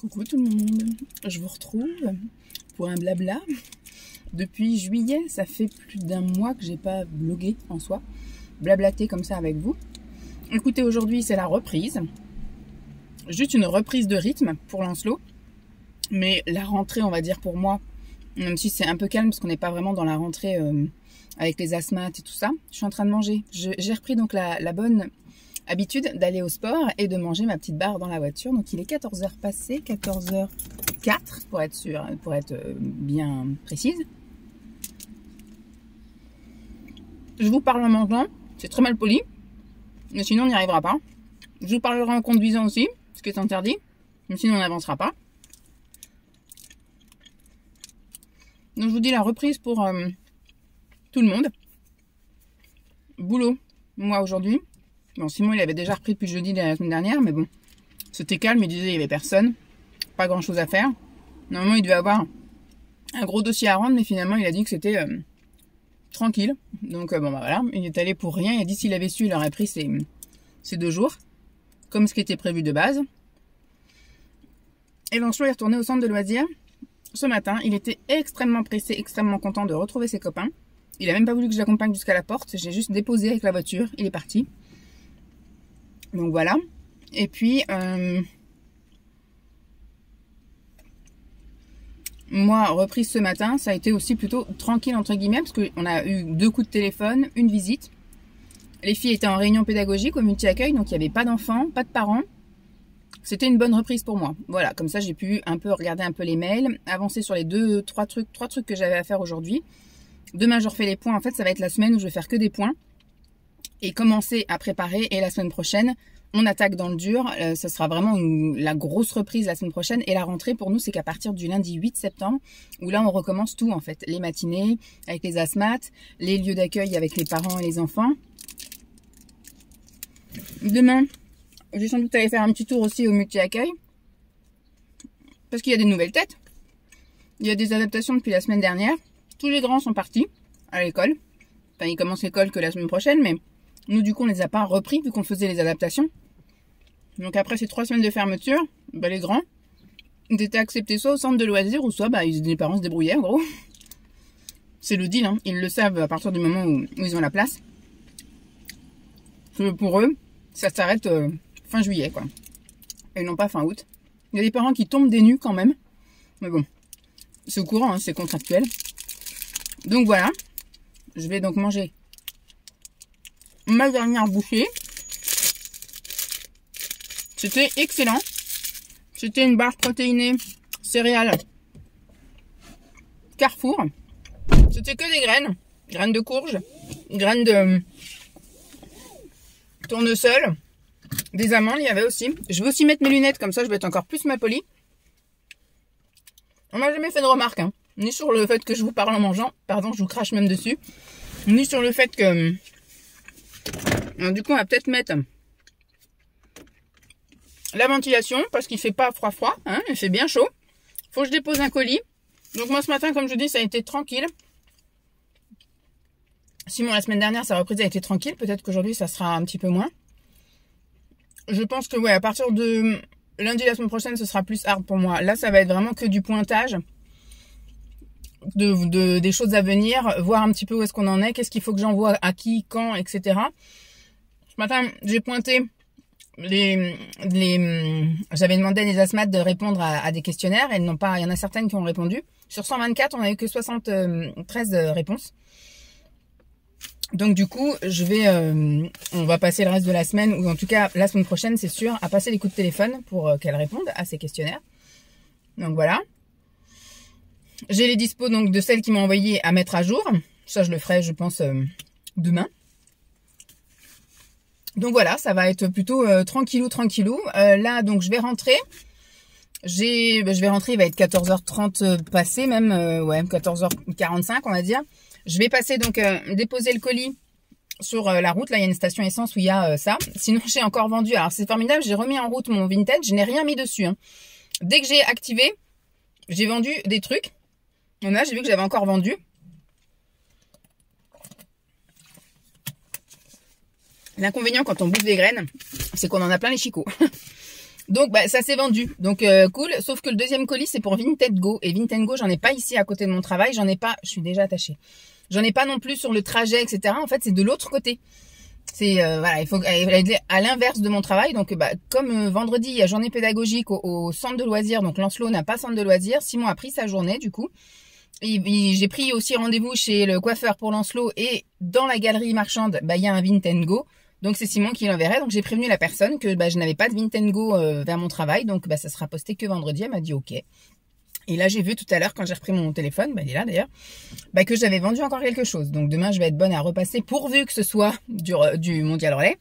Coucou tout le monde, je vous retrouve pour un blabla. Depuis juillet, ça fait plus d'un mois que j'ai pas blogué en soi, blablaté comme ça avec vous. Écoutez, aujourd'hui c'est la reprise, juste une reprise de rythme pour Lancelot, mais la rentrée on va dire pour moi, même si c'est un peu calme parce qu'on n'est pas vraiment dans la rentrée avec les asthmates et tout ça, je suis en train de manger. J'ai repris donc la bonne habitude d'aller au sport et de manger ma petite barre dans la voiture. Donc il est 14h passé, 14h04 pour être sûr, pour être bien précise. Je vous parle en mangeant, c'est très mal poli, mais sinon on n'y arrivera pas. Je vous parlerai en conduisant aussi, ce qui est interdit, mais sinon on n'avancera pas. Donc je vous dis la reprise pour tout le monde. Boulot, moi aujourd'hui. Bon, Simon il avait déjà repris depuis jeudi de la semaine dernière, mais bon, c'était calme, il disait il n'y avait personne, pas grand chose à faire. Normalement il devait avoir un gros dossier à rendre, mais finalement il a dit que c'était tranquille. Donc bon bah voilà, il est allé pour rien, il a dit s'il avait su il aurait pris ces 2 jours, comme ce qui était prévu de base. Et Lancelot est retourné au centre de loisirs ce matin, il était extrêmement pressé, extrêmement content de retrouver ses copains. Il a même pas voulu que je l'accompagne jusqu'à la porte, j'ai juste déposé avec la voiture, il est parti. Donc voilà. Et puis, moi, reprise ce matin, ça a été aussi plutôt tranquille, entre guillemets, parce qu'on a eu 2 coups de téléphone, une visite. Les filles étaient en réunion pédagogique au multi-accueil, donc il n'y avait pas d'enfants, pas de parents. C'était une bonne reprise pour moi. Voilà, comme ça, j'ai pu un peu regarder un peu les mails, avancer sur les 3 trucs que j'avais à faire aujourd'hui. Demain, je refais les points. En fait, ça va être la semaine où je vais faire que des points. Et commencer à préparer. Et la semaine prochaine, on attaque dans le dur. Ce sera vraiment la grosse reprise la semaine prochaine. Et la rentrée pour nous, c'est qu'à partir du lundi 8 septembre, où là, on recommence tout en fait. Les matinées avec les asthmates, les lieux d'accueil avec les parents et les enfants. Demain, je vais sans doute aller faire un petit tour aussi au multi-accueil. Parce qu'il y a des nouvelles têtes. Il y a des adaptations depuis la semaine dernière. Tous les grands sont partis à l'école. Enfin, ils commencent l'école que la semaine prochaine, mais nous, du coup, on les a pas repris vu qu'on faisait les adaptations. Donc après ces 3 semaines de fermeture, bah, les grands, ils étaient acceptés soit au centre de loisirs ou soit bah, les parents se débrouillaient en gros. C'est le deal, hein. Ils le savent à partir du moment où ils ont la place. Pour eux, ça s'arrête fin juillet, quoi. Et non pas fin août. Il y a des parents qui tombent des nues quand même. Mais bon, c'est au courant, hein, c'est contractuel. Donc voilà, je vais donc manger ma dernière bouchée. C'était excellent. C'était une barre protéinée céréales Carrefour. C'était que des graines. Graines de courge, graines de tournesol, des amandes, il y avait aussi. Je vais aussi mettre mes lunettes, comme ça je vais être encore plus ma polie. On m'a jamais fait de remarque, hein. Ni sur le fait que je vous parle en mangeant, pardon, je vous crache même dessus, ni sur le fait que... Alors, du coup, on va peut-être mettre la ventilation, parce qu'il fait pas froid, hein, il fait bien chaud. Faut que je dépose un colis. Donc moi, ce matin, comme je dis, ça a été tranquille. Simon, la semaine dernière, sa reprise a été tranquille. Peut-être qu'aujourd'hui, ça sera un petit peu moins. Je pense que, ouais, à partir de lundi, la semaine prochaine, ce sera plus hard pour moi. Là, ça va être vraiment que du pointage. Des choses à venir, voir un petit peu où est-ce qu'on en est, qu'est-ce qu'il faut que j'envoie à qui, quand, etc. Ce matin, j'ai pointé j'avais demandé à des asthmates de répondre à des questionnaires et il y en a certaines qui ont répondu. Sur 124, on n'a eu que 73 réponses. Donc du coup, on va passer le reste de la semaine, ou en tout cas la semaine prochaine, c'est sûr, à passer les coups de téléphone pour qu'elles répondent à ces questionnaires. Donc voilà. J'ai les dispos donc de celles qui m'ont envoyé à mettre à jour. Ça, je le ferai, je pense, demain. Donc voilà, ça va être plutôt tranquillou. Là, donc je vais rentrer. Je vais rentrer, il va être 14h30 passé, même, ouais, 14h45, on va dire. Je vais passer donc déposer le colis sur la route. Là, il y a une station essence où il y a ça. Sinon, j'ai encore vendu. Alors, c'est formidable, j'ai remis en route mon vintage. Je n'ai rien mis dessus, hein. Dès que j'ai activé, j'ai vendu des trucs. Là, j'ai vu que j'avais encore vendu. L'inconvénient quand on bouffe des graines, c'est qu'on en a plein les chicots. Donc bah ça s'est vendu, donc cool. Sauf que le deuxième colis c'est pour Vinted Go, et Vinted Go j'en ai pas ici à côté de mon travail, j'en ai pas, je suis déjà attachée. J'en ai pas non plus sur le trajet, etc. En fait c'est de l'autre côté. C'est voilà, il faut aller à l'inverse de mon travail. Donc bah comme vendredi il y a journée pédagogique au centre de loisirs, donc Lancelot n'a pas centre de loisirs. Simon a pris sa journée du coup. J'ai pris aussi rendez-vous chez le coiffeur pour Lancelot, et dans la galerie marchande bah il y a un Vinted Go. Donc c'est Simon qui l'enverrait. Donc j'ai prévenu la personne que bah, je n'avais pas de Vinted Go vers mon travail. Donc bah, ça sera posté que vendredi. Elle m'a dit ok. Et là j'ai vu tout à l'heure quand j'ai repris mon téléphone, bah, il est là d'ailleurs, bah, que j'avais vendu encore quelque chose. Donc demain je vais être bonne à repasser pourvu que ce soit du Mondial Relais.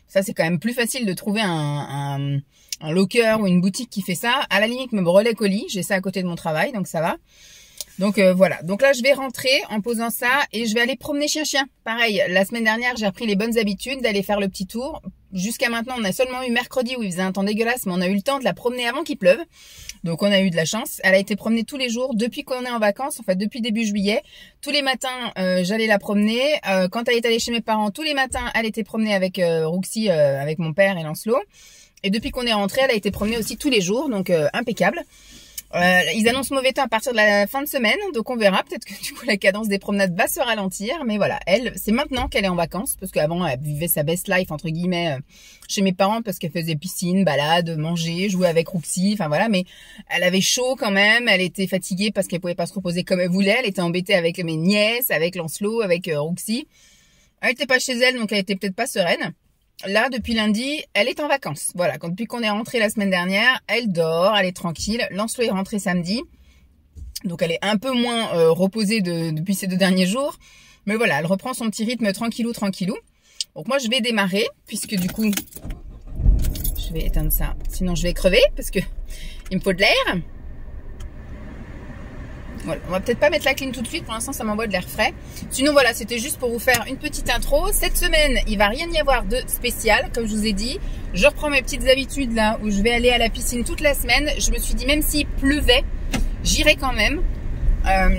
Ça c'est quand même plus facile de trouver un locker ou une boutique qui fait ça. À la limite même Relais Colis, j'ai ça à côté de mon travail, donc ça va. Donc voilà, donc là je vais rentrer en posant ça et je vais aller promener chien. Pareil, la semaine dernière j'ai appris les bonnes habitudes d'aller faire le petit tour. Jusqu'à maintenant on a seulement eu mercredi où il faisait un temps dégueulasse, mais on a eu le temps de la promener avant qu'il pleuve. Donc on a eu de la chance. Elle a été promenée tous les jours depuis qu'on est en vacances, en fait depuis début juillet. Tous les matins j'allais la promener. Quand elle est allée chez mes parents, tous les matins elle était promenée avec Roxy, avec mon père et Lancelot. Et depuis qu'on est rentré, elle a été promenée aussi tous les jours, donc impeccable. Ils annoncent mauvais temps à partir de la fin de semaine, donc on verra. Peut-être que du coup la cadence des promenades va se ralentir, mais voilà, elle, c'est maintenant qu'elle est en vacances, parce qu'avant elle vivait sa best life entre guillemets chez mes parents, parce qu'elle faisait piscine, balade, manger, jouer avec Roxy, enfin voilà. Mais elle avait chaud quand même, elle était fatiguée parce qu'elle pouvait pas se reposer comme elle voulait, elle était embêtée avec mes nièces, avec Lancelot, avec Roxy. Elle était pas chez elle, donc elle était peut-être pas sereine. Là, depuis lundi, elle est en vacances. Voilà, depuis qu'on est rentré la semaine dernière, elle dort, elle est tranquille. Lancelot est rentré samedi, donc elle est un peu moins reposée depuis ces 2 derniers jours. Mais voilà, elle reprend son petit rythme tranquillou. Donc moi, je vais démarrer, puisque du coup, je vais éteindre ça. Sinon, je vais crever, parce que il me faut de l'air. Voilà, on va peut-être pas mettre la clim tout de suite, pour l'instant ça m'envoie de l'air frais. Sinon voilà, c'était juste pour vous faire une petite intro. Cette semaine, il va rien y avoir de spécial, comme je vous ai dit. Je reprends mes petites habitudes là, où je vais aller à la piscine toute la semaine. Je me suis dit, même s'il pleuvait, j'irai quand même.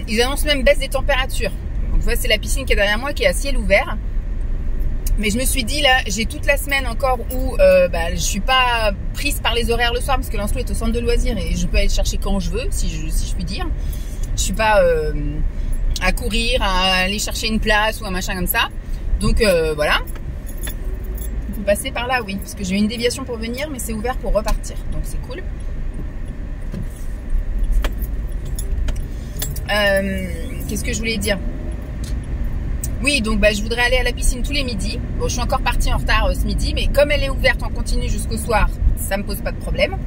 Ils annoncent même baisse des températures. Donc voilà, c'est la piscine qui est derrière moi, qui est à ciel ouvert. Mais je me suis dit là, j'ai toute la semaine encore où je suis pas prise par les horaires le soir, parce que Lancelot est au centre de loisirs et je peux aller chercher quand je veux, si je puis dire. Je suis pas à courir, à aller chercher une place ou un machin comme ça. Donc voilà. Vous passez par là, oui, parce que j'ai eu une déviation pour venir, mais c'est ouvert pour repartir. Donc c'est cool. Qu'est-ce que je voulais dire? Oui, donc je voudrais aller à la piscine tous les midis. Bon, je suis encore partie en retard ce midi, mais comme elle est ouverte en continu jusqu'au soir, ça me pose pas de problème.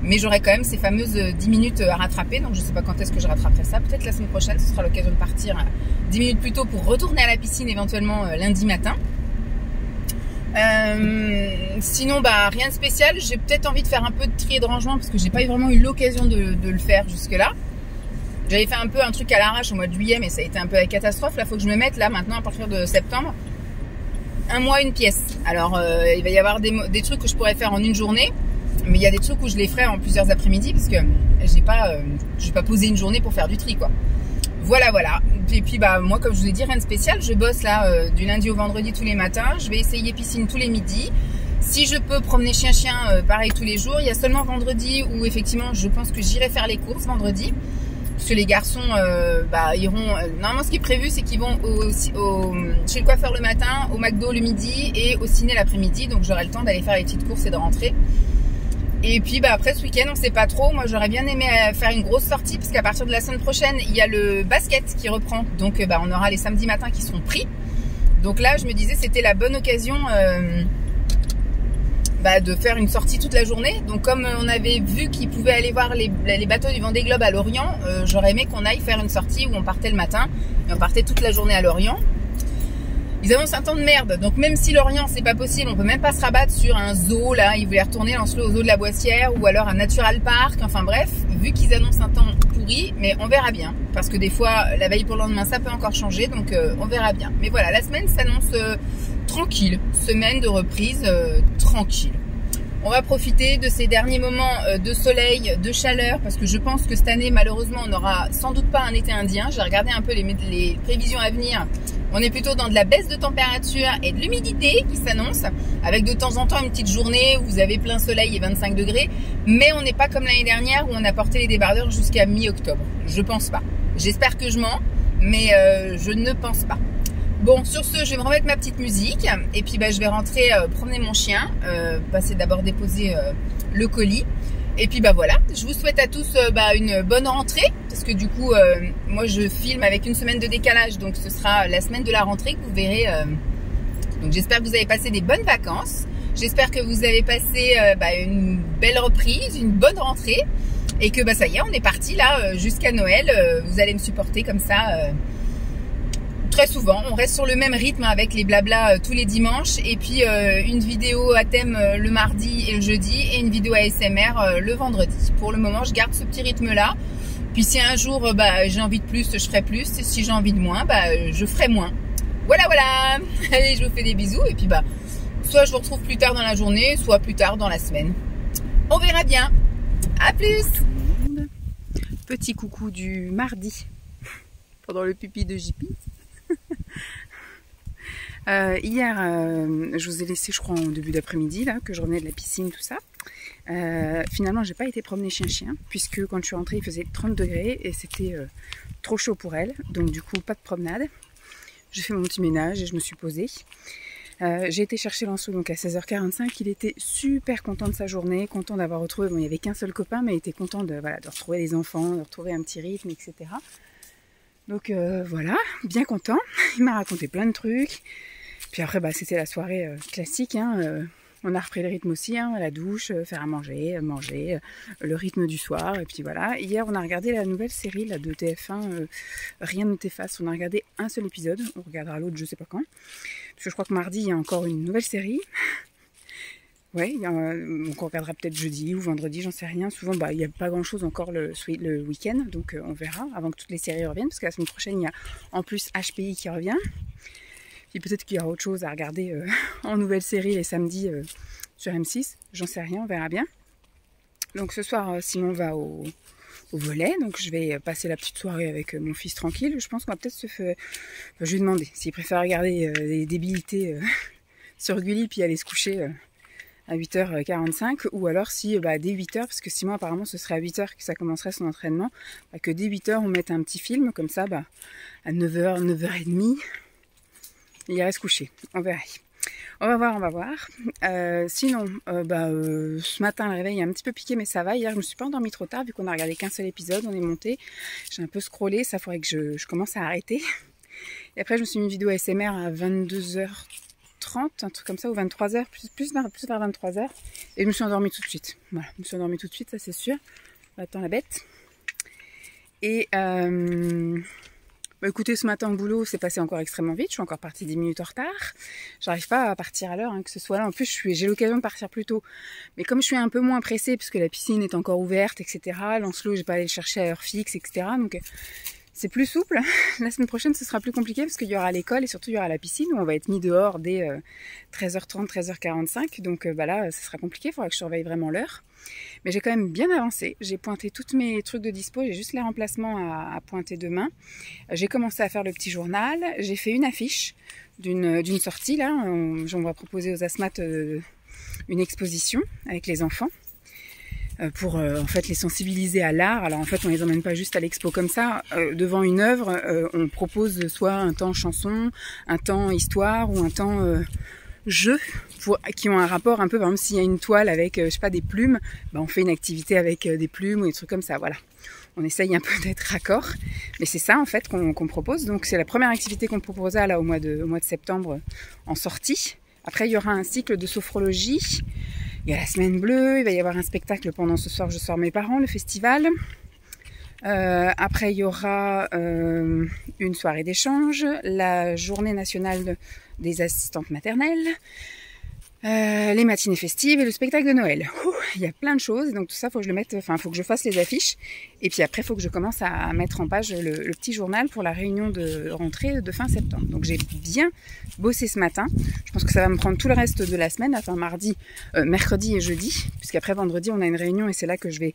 Mais j'aurai quand même ces fameuses 10 minutes à rattraper, donc je sais pas quand est-ce que je rattraperai ça. Peut-être la semaine prochaine, ce sera l'occasion de partir 10 minutes plus tôt pour retourner à la piscine éventuellement lundi matin. Sinon, rien de spécial. J'ai peut-être envie de faire un peu de tri et de rangement, parce que j'ai pas vraiment eu l'occasion de le faire jusque-là. J'avais fait un peu un truc à l'arrache au mois de juillet, mais ça a été un peu la catastrophe. Là, faut que je me mette là maintenant à partir de septembre. Un mois, une pièce. Alors, il va y avoir des trucs que je pourrais faire en une journée, mais il y a des trucs où je les ferai en plusieurs après-midi, parce que je vais pas poser une journée pour faire du tri, quoi. Voilà. Et puis moi, comme je vous ai dit, rien de spécial. Je bosse là du lundi au vendredi tous les matins. Je vais essayer piscine tous les midis. Si je peux promener chien, pareil tous les jours. Il y a seulement vendredi où effectivement, je pense que j'irai faire les courses vendredi. Parce que les garçons iront... normalement, ce qui est prévu, c'est qu'ils vont chez le coiffeur le matin, au McDo le midi et au ciné l'après-midi. Donc, j'aurai le temps d'aller faire les petites courses et de rentrer. Et puis, après, ce week-end, on sait pas trop. Moi, j'aurais bien aimé faire une grosse sortie, parce qu'à partir de la semaine prochaine, il y a le basket qui reprend. Donc, on aura les samedis matins qui seront pris. Donc là, je me disais, c'était la bonne occasion... de faire une sortie toute la journée. Donc comme on avait vu qu'ils pouvaient aller voir les bateaux du Vendée Globe à Lorient, j'aurais aimé qu'on aille faire une sortie où on partait le matin et on partait toute la journée à Lorient. Ils annoncent un temps de merde, donc même si Lorient c'est pas possible, on peut même pas se rabattre sur un zoo là, ils voulaient retourner Lancelot au zoo de la Boissière ou alors un Natural Park, enfin bref, vu qu'ils annoncent un temps pourri, mais on verra bien, parce que des fois la veille pour le lendemain ça peut encore changer, donc on verra bien. Mais voilà, la semaine s'annonce tranquille, semaine de reprise tranquille. On va profiter de ces derniers moments de soleil, de chaleur, parce que je pense que cette année, malheureusement, on n'aura sans doute pas un été indien. J'ai regardé un peu les prévisions à venir. On est plutôt dans de la baisse de température et de l'humidité qui s'annonce, avec de temps en temps une petite journée où vous avez plein soleil et 25 degrés. Mais on n'est pas comme l'année dernière où on a porté les débardeurs jusqu'à mi-octobre. Je pense pas. J'espère que je mens, mais je ne pense pas. Bon, sur ce, je vais me remettre ma petite musique et puis je vais rentrer promener mon chien, passer d'abord déposer le colis. Et puis voilà, je vous souhaite à tous une bonne rentrée, parce que du coup, moi je filme avec une semaine de décalage, donc ce sera la semaine de la rentrée que vous verrez. Donc j'espère que vous avez passé des bonnes vacances, j'espère que vous avez passé une belle reprise, une bonne rentrée, et que ça y est, on est parti là jusqu'à Noël. Vous allez me supporter comme ça très souvent. On reste sur le même rythme avec les blablas tous les dimanches, et puis une vidéo à thème le mardi et le jeudi, et une vidéo ASMR le vendredi. Pour le moment, je garde ce petit rythme là, puis si un jour j'ai envie de plus, je ferai plus, et si j'ai envie de moins, je ferai moins. Voilà. Allez, je vous fais des bisous, et puis soit je vous retrouve plus tard dans la journée, soit plus tard dans la semaine. On verra bien. À plus. Petit coucou du mardi pendant le pipi de JP. Hier, je vous ai laissé, je crois, en début d'après-midi, là, que je revenais de la piscine, tout ça. Finalement, j'ai pas été promener chien-chien, puisque quand je suis rentrée, il faisait 30 degrés et c'était trop chaud pour elle. Donc, du coup, pas de promenade. J'ai fait mon petit ménage et je me suis posée. J'ai été chercher Lancelot donc à 16h45. Il était super content de sa journée, content d'avoir retrouvé. Bon, il n'y avait qu'un seul copain, mais il était content de retrouver les enfants, de retrouver un petit rythme, etc. Donc voilà, bien content. Il m'a raconté plein de trucs. Puis après, c'était la soirée classique. On a repris le rythme aussi, la douche, faire à manger, le rythme du soir. Et puis voilà. Hier, on a regardé la nouvelle série là, de TF1, Rien ne t'efface. On a regardé un seul épisode. On regardera l'autre, je sais pas quand. Parce que je crois que mardi, il y a encore une nouvelle série. Ouais, donc on regardera peut-être jeudi ou vendredi, j'en sais rien. Souvent, il n'y a pas grand-chose encore le week-end, donc on verra avant que toutes les séries reviennent, parce que la semaine prochaine, il y a en plus HPI qui revient. Puis peut-être qu'il y aura autre chose à regarder en nouvelle série les samedis sur M6, j'en sais rien, on verra bien. Donc ce soir, Simon va au volet, donc je vais passer la petite soirée avec mon fils tranquille. Je pense qu'on va peut-être se faire... je vais lui demander s'il préfère regarder les débilités sur Gulli puis aller se coucher... à 8h45, ou alors si dès 8h, parce que Simon apparemment ce serait à 8h que ça commencerait son entraînement, que dès 8h on mette un petit film, comme ça à 9h, 9h30, il irait se coucher, on verra. On va voir. Sinon, ce matin le réveil est un petit peu piqué, mais ça va. Hier je me suis pas endormie trop tard, vu qu'on a regardé qu'un seul épisode, on est monté, j'ai un peu scrollé, ça faudrait que je commence à arrêter. Et après je me suis mis une vidéo ASMR à 22h30, un truc comme ça, ou 23h, plus vers 23h, et je me suis endormie tout de suite. Voilà, je me suis endormie tout de suite, ça c'est sûr. Attends la bête. Et écoutez, ce matin au boulot, c'est passé encore extrêmement vite. Je suis encore partie 10 minutes en retard. J'arrive pas à partir à l'heure, que ce soit là. En plus, j'ai l'occasion de partir plus tôt. Mais comme je suis un peu moins pressée, puisque la piscine est encore ouverte, etc. Lancelot, j'ai pas allé le chercher à heure fixe, etc. Donc c'est plus souple. La semaine prochaine, ce sera plus compliqué parce qu'il y aura l'école et surtout il y aura la piscine où on va être mis dehors dès 13h30, 13h45. Donc là, ce sera compliqué. Il faudra que je surveille vraiment l'heure. Mais j'ai quand même bien avancé. J'ai pointé tous mes trucs de dispo. J'ai juste les remplacements à pointer demain. J'ai commencé à faire le petit journal. J'ai fait une affiche d'une sortie. Là, on va proposer aux asthmates une exposition avec les enfants. Pour en fait les sensibiliser à l'art. Alors en fait on les emmène pas juste à l'expo comme ça, devant une œuvre, on propose soit un temps chanson, un temps histoire ou un temps jeu qui ont un rapport un peu, par exemple s'il y a une toile avec je sais pas des plumes, on fait une activité avec des plumes ou des trucs comme ça, voilà. On essaye un peu d'être raccord, mais c'est ça en fait qu'on propose. Donc c'est la première activité qu'on proposera là au mois de septembre en sortie. Après il y aura un cycle de sophrologie. Il y a la semaine bleue, il va y avoir un spectacle pendant Ce soir je sors mes parents, le festival. Après il y aura une soirée d'échange, la journée nationale des assistantes maternelles. les matinées festives et le spectacle de Noël. Il y a plein de choses, et donc tout ça, faut que je le mette, faut que je fasse les affiches, et puis après, faut que je commence à mettre en page le petit journal pour la réunion de rentrée de fin septembre. Donc j'ai bien bossé ce matin. Je pense que ça va me prendre tout le reste de la semaine, enfin mardi, mercredi et jeudi, puisqu'après vendredi, on a une réunion, et c'est là que je vais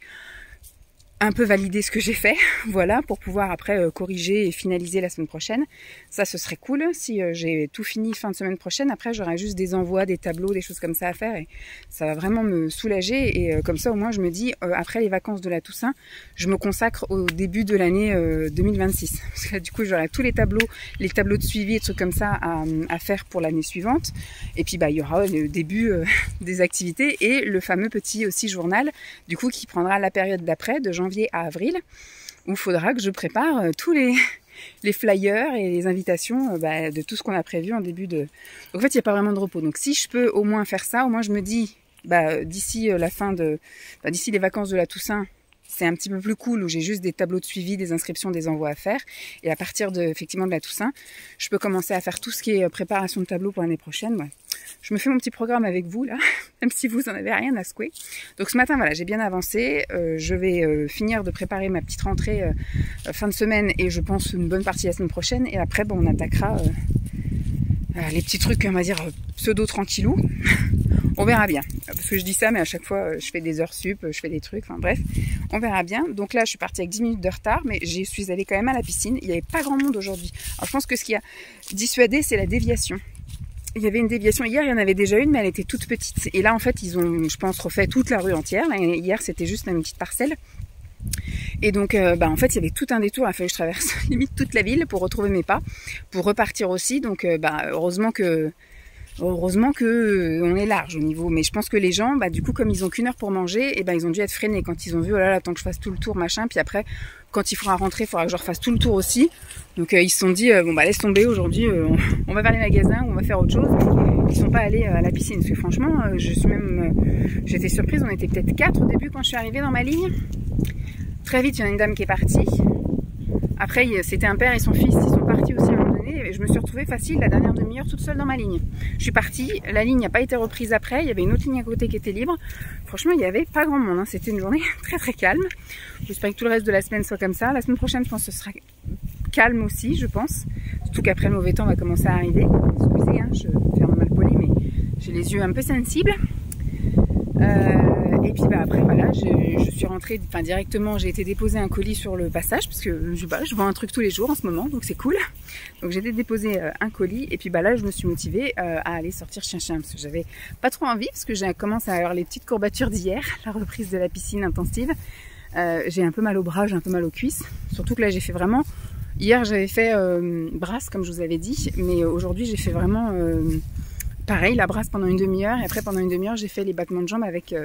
un peu valider ce que j'ai fait, voilà, pour pouvoir après corriger et finaliser la semaine prochaine. Ça, ce serait cool. Si j'ai tout fini fin de semaine prochaine, après j'aurai juste des envois, des tableaux, des choses comme ça à faire, et ça va vraiment me soulager. Et comme ça, au moins, je me dis, après les vacances de la Toussaint, je me consacre au début de l'année 2026. Parce que là, du coup, j'aurai tous les tableaux de suivi et trucs comme ça à faire pour l'année suivante. Et puis, bah, il y aura le début des activités et le fameux petit aussi journal, du coup, qui prendra la période d'après, de janvier à avril, où il faudra que je prépare tous les flyers et les invitations de tout ce qu'on a prévu en début de... Donc, en fait, il n'y a pas vraiment de repos. Donc si je peux au moins faire ça, au moins je me dis, d'ici d'ici les vacances de la Toussaint, c'est un petit peu plus cool, où j'ai juste des tableaux de suivi, des inscriptions, des envois à faire. Et à partir effectivement de la Toussaint, je peux commencer à faire tout ce qui est préparation de tableau pour l'année prochaine. Ouais. Je me fais mon petit programme avec vous, là, même si vous en avez rien à secouer. Donc ce matin, voilà, j'ai bien avancé. Je vais finir de préparer ma petite rentrée fin de semaine, et je pense une bonne partie la semaine prochaine. Et après, on attaquera les petits trucs, on va dire, pseudo-tranquillou. On verra bien. Parce que je dis ça, mais à chaque fois, je fais des heures sup, je fais des trucs, enfin bref, on verra bien. Donc là, je suis partie avec 10 minutes de retard, mais j'y suis allée quand même à la piscine. Il n'y avait pas grand monde aujourd'hui. Alors je pense que ce qui a dissuadé, c'est la déviation. Il y avait une déviation. Hier, il y en avait déjà une, mais elle était toute petite. Et là, en fait, ils ont, je pense, refait toute la rue entière. Là, hier, c'était juste une petite parcelle. Et donc, en fait, il y avait tout un détour. Il a fallu que je traverse limite toute la ville pour retrouver mes pas, pour repartir aussi. Donc, heureusement que on est large au niveau, mais je pense que les gens, du coup, comme ils ont qu'une heure pour manger, et ils ont dû être freinés quand ils ont vu, oh là là, tant que je fasse tout le tour, machin, puis après, quand il faudra rentrer, il faudra que je refasse tout le tour aussi. Donc ils se sont dit, laisse tomber, aujourd'hui, on va vers les magasins, ou on va faire autre chose. Mais ils sont pas allés à la piscine, parce que franchement, j'étais surprise, on était peut-être 4 au début quand je suis arrivée dans ma ligne. Très vite, il y en a une dame qui est partie. Après, c'était un père et son fils, ils sont partis aussi à un moment donné, et je me suis retrouvée facile la dernière demi-heure toute seule dans ma ligne. Je suis partie, la ligne n'a pas été reprise après, il y avait une autre ligne à côté qui était libre. Franchement, il n'y avait pas grand monde, hein. C'était une journée très très calme. J'espère que tout le reste de la semaine soit comme ça. La semaine prochaine, je pense que ce sera calme aussi, je pense. Surtout qu'après le mauvais temps va commencer à arriver. Excusez, hein, je vais faire mal poli, mais j'ai les yeux un peu sensibles. Et puis après voilà, je suis rentrée directement, j'ai été déposer un colis sur le passage parce que je vends un truc tous les jours en ce moment, donc c'est cool. Donc j'ai été déposer un colis, et puis là je me suis motivée à aller sortir chien parce que j'avais pas trop envie, parce que j'ai commencé à avoir les petites courbatures d'hier, la reprise de la piscine intensive. J'ai un peu mal au bras, j'ai un peu mal aux cuisses, surtout que là j'ai fait vraiment... Hier j'avais fait brasse comme je vous avais dit, mais aujourd'hui j'ai fait vraiment... pareil, la brasse pendant une demi-heure, et après pendant une demi-heure j'ai fait les battements de jambes avec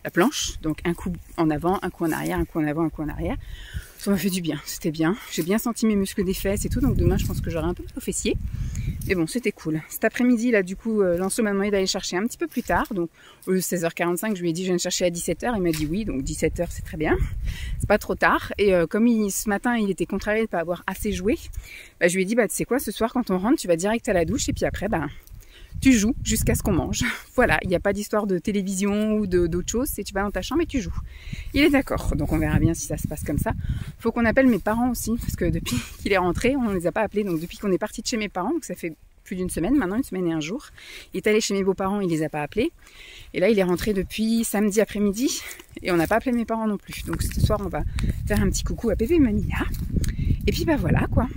la planche, donc un coup en avant, un coup en arrière, un coup en avant, un coup en arrière. Ça m'a fait du bien, c'était bien. J'ai bien senti mes muscles des fesses et tout, donc demain je pense que j'aurai un peu mal aux fessiers. Mais bon, c'était cool. Cet après-midi, là, du coup, Lancelot m'a demandé d'aller chercher un petit peu plus tard. Donc, au 16h45, je lui ai dit, je viens de chercher à 17h. Il m'a dit oui, donc 17h, c'est très bien. C'est pas trop tard. Et comme ce matin, il était contrarié de ne pas avoir assez joué, je lui ai dit, tu sais quoi, ce soir, quand on rentre, tu vas direct à la douche, et puis après, tu joues jusqu'à ce qu'on mange. Voilà, il n'y a pas d'histoire de télévision ou d'autre chose, c'est tu vas dans ta chambre et tu joues. Il est d'accord, donc on verra bien si ça se passe comme ça. Faut qu'on appelle mes parents aussi, parce que depuis qu'il est rentré, on ne les a pas appelés. Donc depuis qu'on est parti de chez mes parents, donc ça fait plus d'une semaine maintenant, une semaine et un jour. Il est allé chez mes beaux-parents, il les a pas appelés. Et là, il est rentré depuis samedi après-midi, et on n'a pas appelé mes parents non plus. Donc ce soir, on va faire un petit coucou à Pépé et Mamie là. Et puis voilà quoi.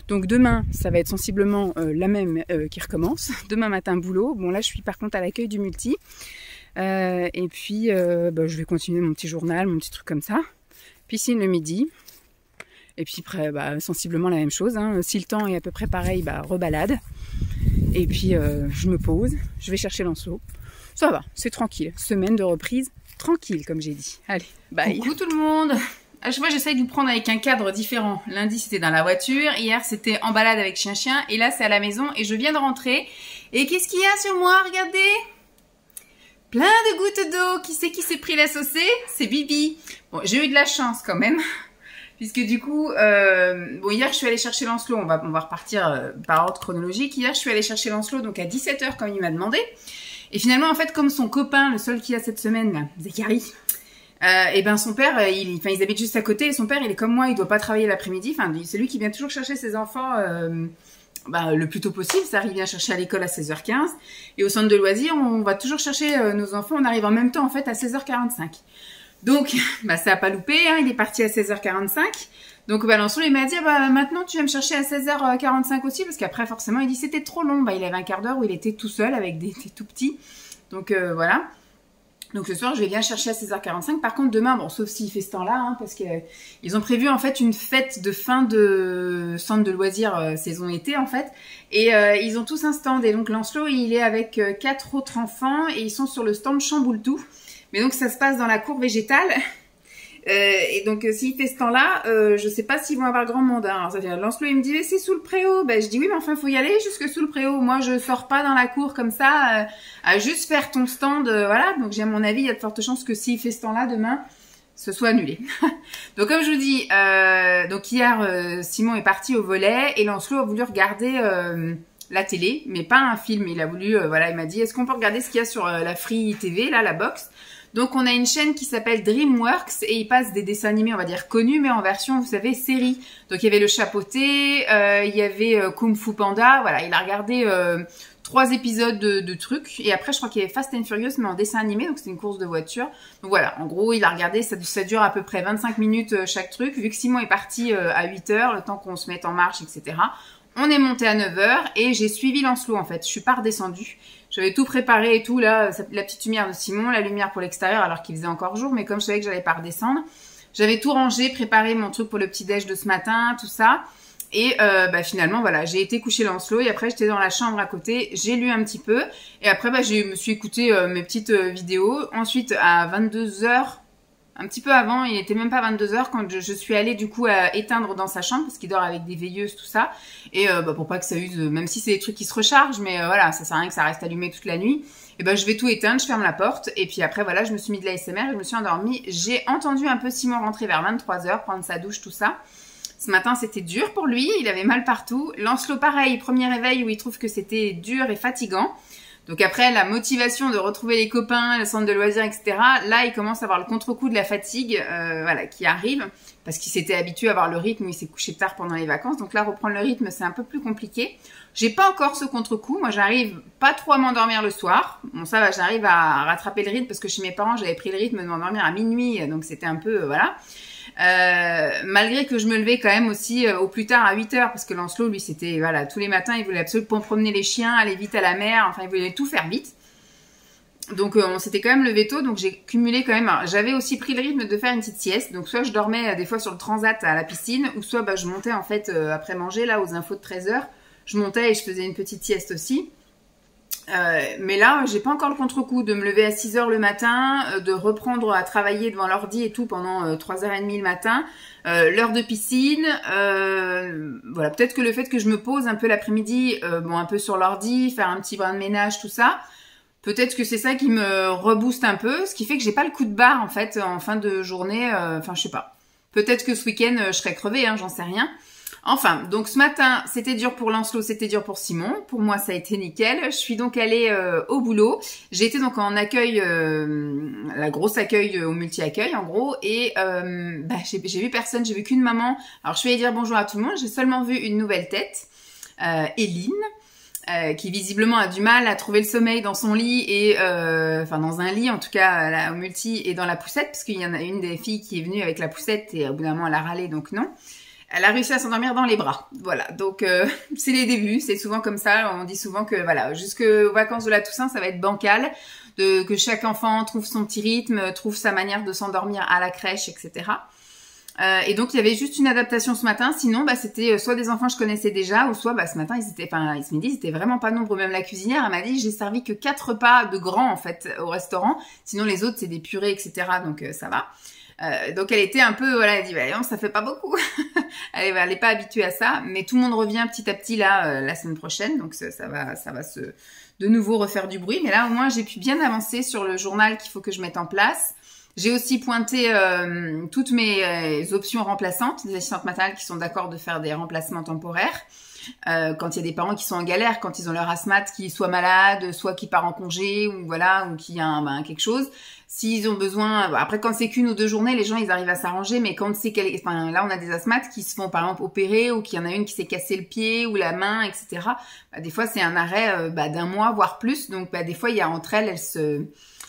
Donc demain, ça va être sensiblement la même qui recommence. Demain matin, boulot. Bon là, je suis par contre à l'accueil du multi. Et puis, je vais continuer mon petit journal, mon petit truc comme ça. Piscine le midi. Et puis après, sensiblement la même chose. Hein. Si le temps est à peu près pareil, rebalade. Et puis, je me pose. Je vais chercher Lancelot. Ça va, c'est tranquille. Semaine de reprise tranquille, comme j'ai dit. Allez, bye. Coucou tout le monde. À chaque fois, j'essaye de vous prendre avec un cadre différent. Lundi, c'était dans la voiture. Hier, c'était en balade avec chien. Et là, c'est à la maison. Et je viens de rentrer. Et qu'est-ce qu'il y a sur moi? Regardez. Plein de gouttes d'eau. Qui c'est qui s'est pris la saucée? C'est Bibi. Bon, j'ai eu de la chance quand même. Puisque du coup, hier, je suis allée chercher Lancelot. On va repartir par ordre chronologique. Hier, je suis allée chercher Lancelot donc à 17h comme il m'a demandé. Et finalement, en fait, comme son copain, le seul qu'il a cette semaine, là, Zachary, et ben son père, ils habitent juste à côté, et son père, il est comme moi, il doit pas travailler l'après-midi. Enfin, c'est lui qui vient toujours chercher ses enfants le plus tôt possible. Ça arrive bien chercher à l'école à 16h15. Et au centre de loisirs, on va toujours chercher nos enfants. On arrive en même temps, en fait, à 16h45. Donc, ça a pas loupé, hein, il est parti à 16h45. Donc, Lançon, il m'a dit, maintenant, tu vas me chercher à 16h45 aussi, parce qu'après, forcément, il dit, c'était trop long. Il avait un quart d'heure où il était tout seul avec des tout petits. Donc, voilà. Donc, ce soir, je vais bien chercher à 16h45. Par contre, demain, bon, sauf s'il fait ce temps-là, hein, parce que ils ont prévu, en fait, une fête de fin de centre de loisirs saison été, en fait. Et ils ont tous un stand. Et donc, Lancelot, il est avec 4 autres enfants et ils sont sur le stand Chamboule-Tout. Mais donc, ça se passe dans la cour végétale. Et donc, s'il fait ce temps-là, je sais pas s'ils vont avoir grand monde. Hein. Alors, Lancelot, il me dit, c'est sous le préau. Je dis, oui, mais enfin, faut y aller jusque sous le préau. Moi, je sors pas dans la cour comme ça, à juste faire ton stand. Voilà. Donc, à mon avis, il y a de fortes chances que s'il fait ce temps-là, demain, ce soit annulé. Donc, comme je vous dis, donc hier, Simon est parti au volet et Lancelot a voulu regarder la télé, mais pas un film. Il a voulu, il m'a dit, est-ce qu'on peut regarder ce qu'il y a sur la Free TV, là, la box? Donc, on a une chaîne qui s'appelle DreamWorks et il passe des dessins animés, on va dire, connus, mais en version, vous savez, série. Donc, il y avait Le Chapeauté, il y avait Kung Fu Panda. Voilà, il a regardé 3 épisodes de trucs. Et après, je crois qu'il y avait Fast and Furious, mais en dessin animé. Donc, c'était une course de voiture. Donc, voilà, en gros, il a regardé. Ça dure à peu près 25 minutes chaque truc. Vu que Simon est parti à 8h, le temps qu'on se mette en marche, etc. On est monté à 9h et j'ai suivi Lancelot, en fait. Je suis pas redescendue. J'avais tout préparé et tout, là, la petite lumière de Simon, la lumière pour l'extérieur, alors qu'il faisait encore jour, mais comme je savais que j'allais pas redescendre, j'avais tout rangé, préparé mon truc pour le petit-déj de ce matin, tout ça. Et finalement, voilà, j'ai été coucher Lancelot et après, j'étais dans la chambre à côté, j'ai lu un petit peu. Et après, je me suis écouté mes petites vidéos. Ensuite, à 22h, un petit peu avant, il était même pas 22h quand je suis allée du coup éteindre dans sa chambre parce qu'il dort avec des veilleuses, tout ça. Et pour pas que ça use, même si c'est des trucs qui se rechargent, mais voilà, ça sert à rien que ça reste allumé toute la nuit. Et je vais tout éteindre, je ferme la porte. Et puis après, voilà, je me suis mis de la ASMR, je me suis endormie. J'ai entendu un peu Simon rentrer vers 23h, prendre sa douche, tout ça. Ce matin, c'était dur pour lui, il avait mal partout. Lancelot, pareil, premier réveil où il trouve que c'était dur et fatigant. Donc après, la motivation de retrouver les copains, le centre de loisirs, etc. Là, il commence à avoir le contre-coup de la fatigue qui arrive parce qu'il s'était habitué à avoir le rythme où il s'est couché tard pendant les vacances. Donc là, reprendre le rythme, c'est un peu plus compliqué. J'ai pas encore ce contre-coup. Moi, j'arrive pas trop à m'endormir le soir. Bon, ça va, j'arrive à rattraper le rythme parce que chez mes parents, j'avais pris le rythme de m'endormir à minuit. Donc c'était un peu, voilà. Malgré que je me levais quand même aussi au plus tard à 8h parce que Lancelot, lui, c'était, voilà, tous les matins, il voulait absolument promener les chiens, aller vite à la mer, enfin, il voulait tout faire vite. Donc, on s'était quand même levé tôt, donc j'ai cumulé quand même. J'avais aussi pris le rythme de faire une petite sieste, donc soit je dormais des fois sur le transat à la piscine, ou soit je montais en fait après manger, là, aux infos de 13h, je montais et je faisais une petite sieste aussi. Mais là, j'ai pas encore le contre-coup de me lever à 6h le matin, de reprendre à travailler devant l'ordi et tout pendant 3h30 le matin, l'heure de piscine, voilà, peut-être que le fait que je me pose un peu l'après-midi, un peu sur l'ordi, faire un petit brin de ménage, tout ça, peut-être que c'est ça qui me rebooste un peu, ce qui fait que j'ai pas le coup de barre en fait en fin de journée, je sais pas. Peut-être que ce week-end je serai crevée, hein, j'en sais rien. Enfin, donc ce matin, c'était dur pour Lancelot, c'était dur pour Simon. Pour moi, ça a été nickel. Je suis donc allée au boulot. J'ai été donc en accueil, la grosse accueil au multi-accueil en gros. Et j'ai vu personne, j'ai vu qu'une maman. Alors je suis allée dire bonjour à tout le monde. J'ai seulement vu une nouvelle tête, Éline. Qui visiblement a du mal à trouver le sommeil dans son lit et dans un lit en tout cas là, au multi et dans la poussette parce qu'il y en a une des filles qui est venue avec la poussette et au bout d'un moment elle a râlé donc non. Elle a réussi à s'endormir dans les bras. Voilà, donc c'est les débuts, c'est souvent comme ça. On dit souvent que voilà, jusqu'aux vacances de la Toussaint, ça va être bancal, que chaque enfant trouve son petit rythme, trouve sa manière de s'endormir à la crèche, etc. Et donc il y avait juste une adaptation ce matin. Sinon, c'était soit des enfants que je connaissais déjà, ou soit ce matin ce midi, ils étaient vraiment pas nombreux. Même la cuisinière, elle m'a dit j'ai servi que 4 repas de grands en fait au restaurant. Sinon les autres c'est des purées, etc. Donc ça va. Donc elle était un peu, voilà, elle dit, non, ça fait pas beaucoup. elle est pas habituée à ça, mais tout le monde revient petit à petit là la semaine prochaine, donc ça va de nouveau refaire du bruit. Mais là au moins j'ai pu bien avancer sur le journal qu'il faut que je mette en place. J'ai aussi pointé toutes mes options remplaçantes, des assistantes maternelles qui sont d'accord de faire des remplacements temporaires. quand il y a des parents qui sont en galère, quand ils ont leur asthmate qui soit malade, soit qui part en congé, ou voilà, ou qui a quelque chose. S'ils ont besoin, après quand c'est qu'une ou 2 journées, les gens ils arrivent à s'arranger, mais quand c'est là on a des asthmates qui se font par exemple opérer, ou qu'il y en a une qui s'est cassé le pied ou la main, etc. Des fois c'est un arrêt d'1 mois voire plus, donc des fois il y a entre elles,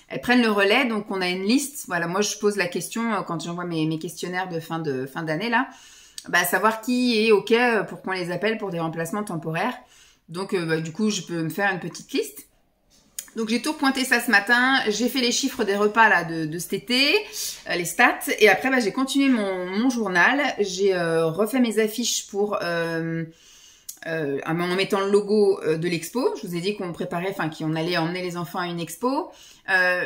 elles prennent le relais, donc on a une liste. Voilà, moi je pose la question quand j'envoie mes questionnaires de fin d'année là, savoir qui est ok pour qu'on les appelle pour des remplacements temporaires. Donc du coup je peux me faire une petite liste. Donc j'ai tout pointé ça ce matin, j'ai fait les chiffres des repas là de cet été, les stats, et après j'ai continué mon journal, j'ai refait mes affiches pour en mettant le logo de l'expo. Je vous ai dit qu'on préparait, qu'on allait emmener les enfants à une expo.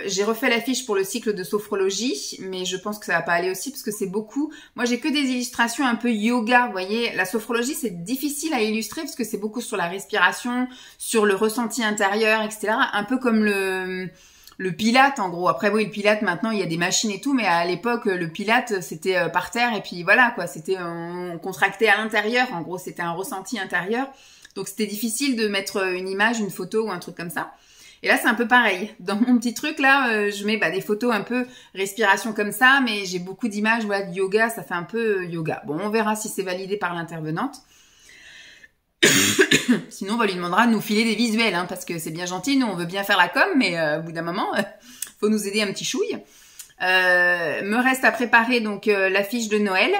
J'ai refait l'affiche pour le cycle de sophrologie, mais je pense que ça va pas aller aussi parce que c'est beaucoup. Moi, j'ai que des illustrations un peu yoga, vous voyez. La sophrologie, c'est difficile à illustrer parce que c'est beaucoup sur la respiration, sur le ressenti intérieur, etc. Un peu comme le pilate, en gros. Après, oui, le pilate, maintenant, il y a des machines et tout, mais à l'époque, le pilate, c'était par terre et puis voilà, quoi. C'était, on contractait à l'intérieur. En gros, c'était un ressenti intérieur. Donc, c'était difficile de mettre une image, une photo ou un truc comme ça. Et là, c'est un peu pareil. Dans mon petit truc, là, je mets des photos un peu respiration comme ça, mais j'ai beaucoup d'images, voilà, de yoga, ça fait un peu yoga. Bon, on verra si c'est validé par l'intervenante. Sinon, on va lui demandera de nous filer des visuels, hein, parce que c'est bien gentil, nous, on veut bien faire la com, mais au bout d'un moment, faut nous aider un petit chouille. Me reste à préparer donc l'affiche de Noël.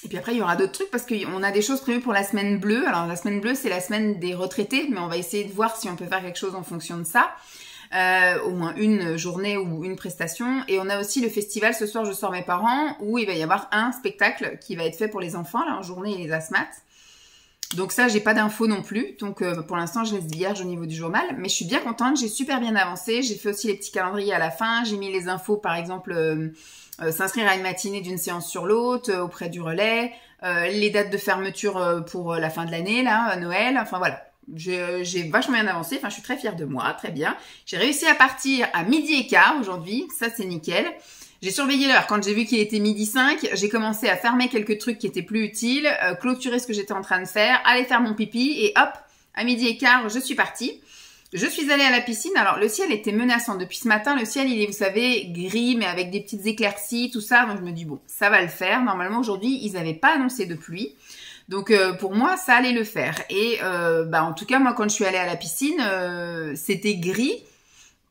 Et puis après, il y aura d'autres trucs parce qu'on a des choses prévues pour la semaine bleue. Alors, la semaine bleue, c'est la semaine des retraités, mais on va essayer de voir si on peut faire quelque chose en fonction de ça. Au moins une journée ou une prestation. Et on a aussi le festival Ce soir, je sors mes parents, où il va y avoir un spectacle qui va être fait pour les enfants, là, en journée et les asthmates. Donc ça, j'ai pas d'infos non plus. Donc pour l'instant, je laisse vierge au niveau du journal. Mais je suis bien contente, j'ai super bien avancé. J'ai fait aussi les petits calendriers à la fin. J'ai mis les infos, par exemple... s'inscrire à une matinée d'une séance sur l'autre auprès du relais, les dates de fermeture pour la fin de l'année, là, Noël, enfin voilà. J'ai vachement bien avancé, enfin je suis très fière de moi, très bien. J'ai réussi à partir à 12h15 aujourd'hui, ça c'est nickel. J'ai surveillé l'heure, quand j'ai vu qu'il était 12h05, j'ai commencé à fermer quelques trucs qui étaient plus utiles, clôturer ce que j'étais en train de faire, aller faire mon pipi et hop, à 12h15 je suis partie. Je suis allée à la piscine. Alors, le ciel était menaçant. Depuis ce matin, le ciel, il est, vous savez, gris, mais avec des petites éclaircies, tout ça. Donc, je me dis, bon, ça va le faire. Normalement, aujourd'hui, ils n'avaient pas annoncé de pluie. Donc, pour moi, ça allait le faire. Et, en tout cas, moi, quand je suis allée à la piscine, c'était gris.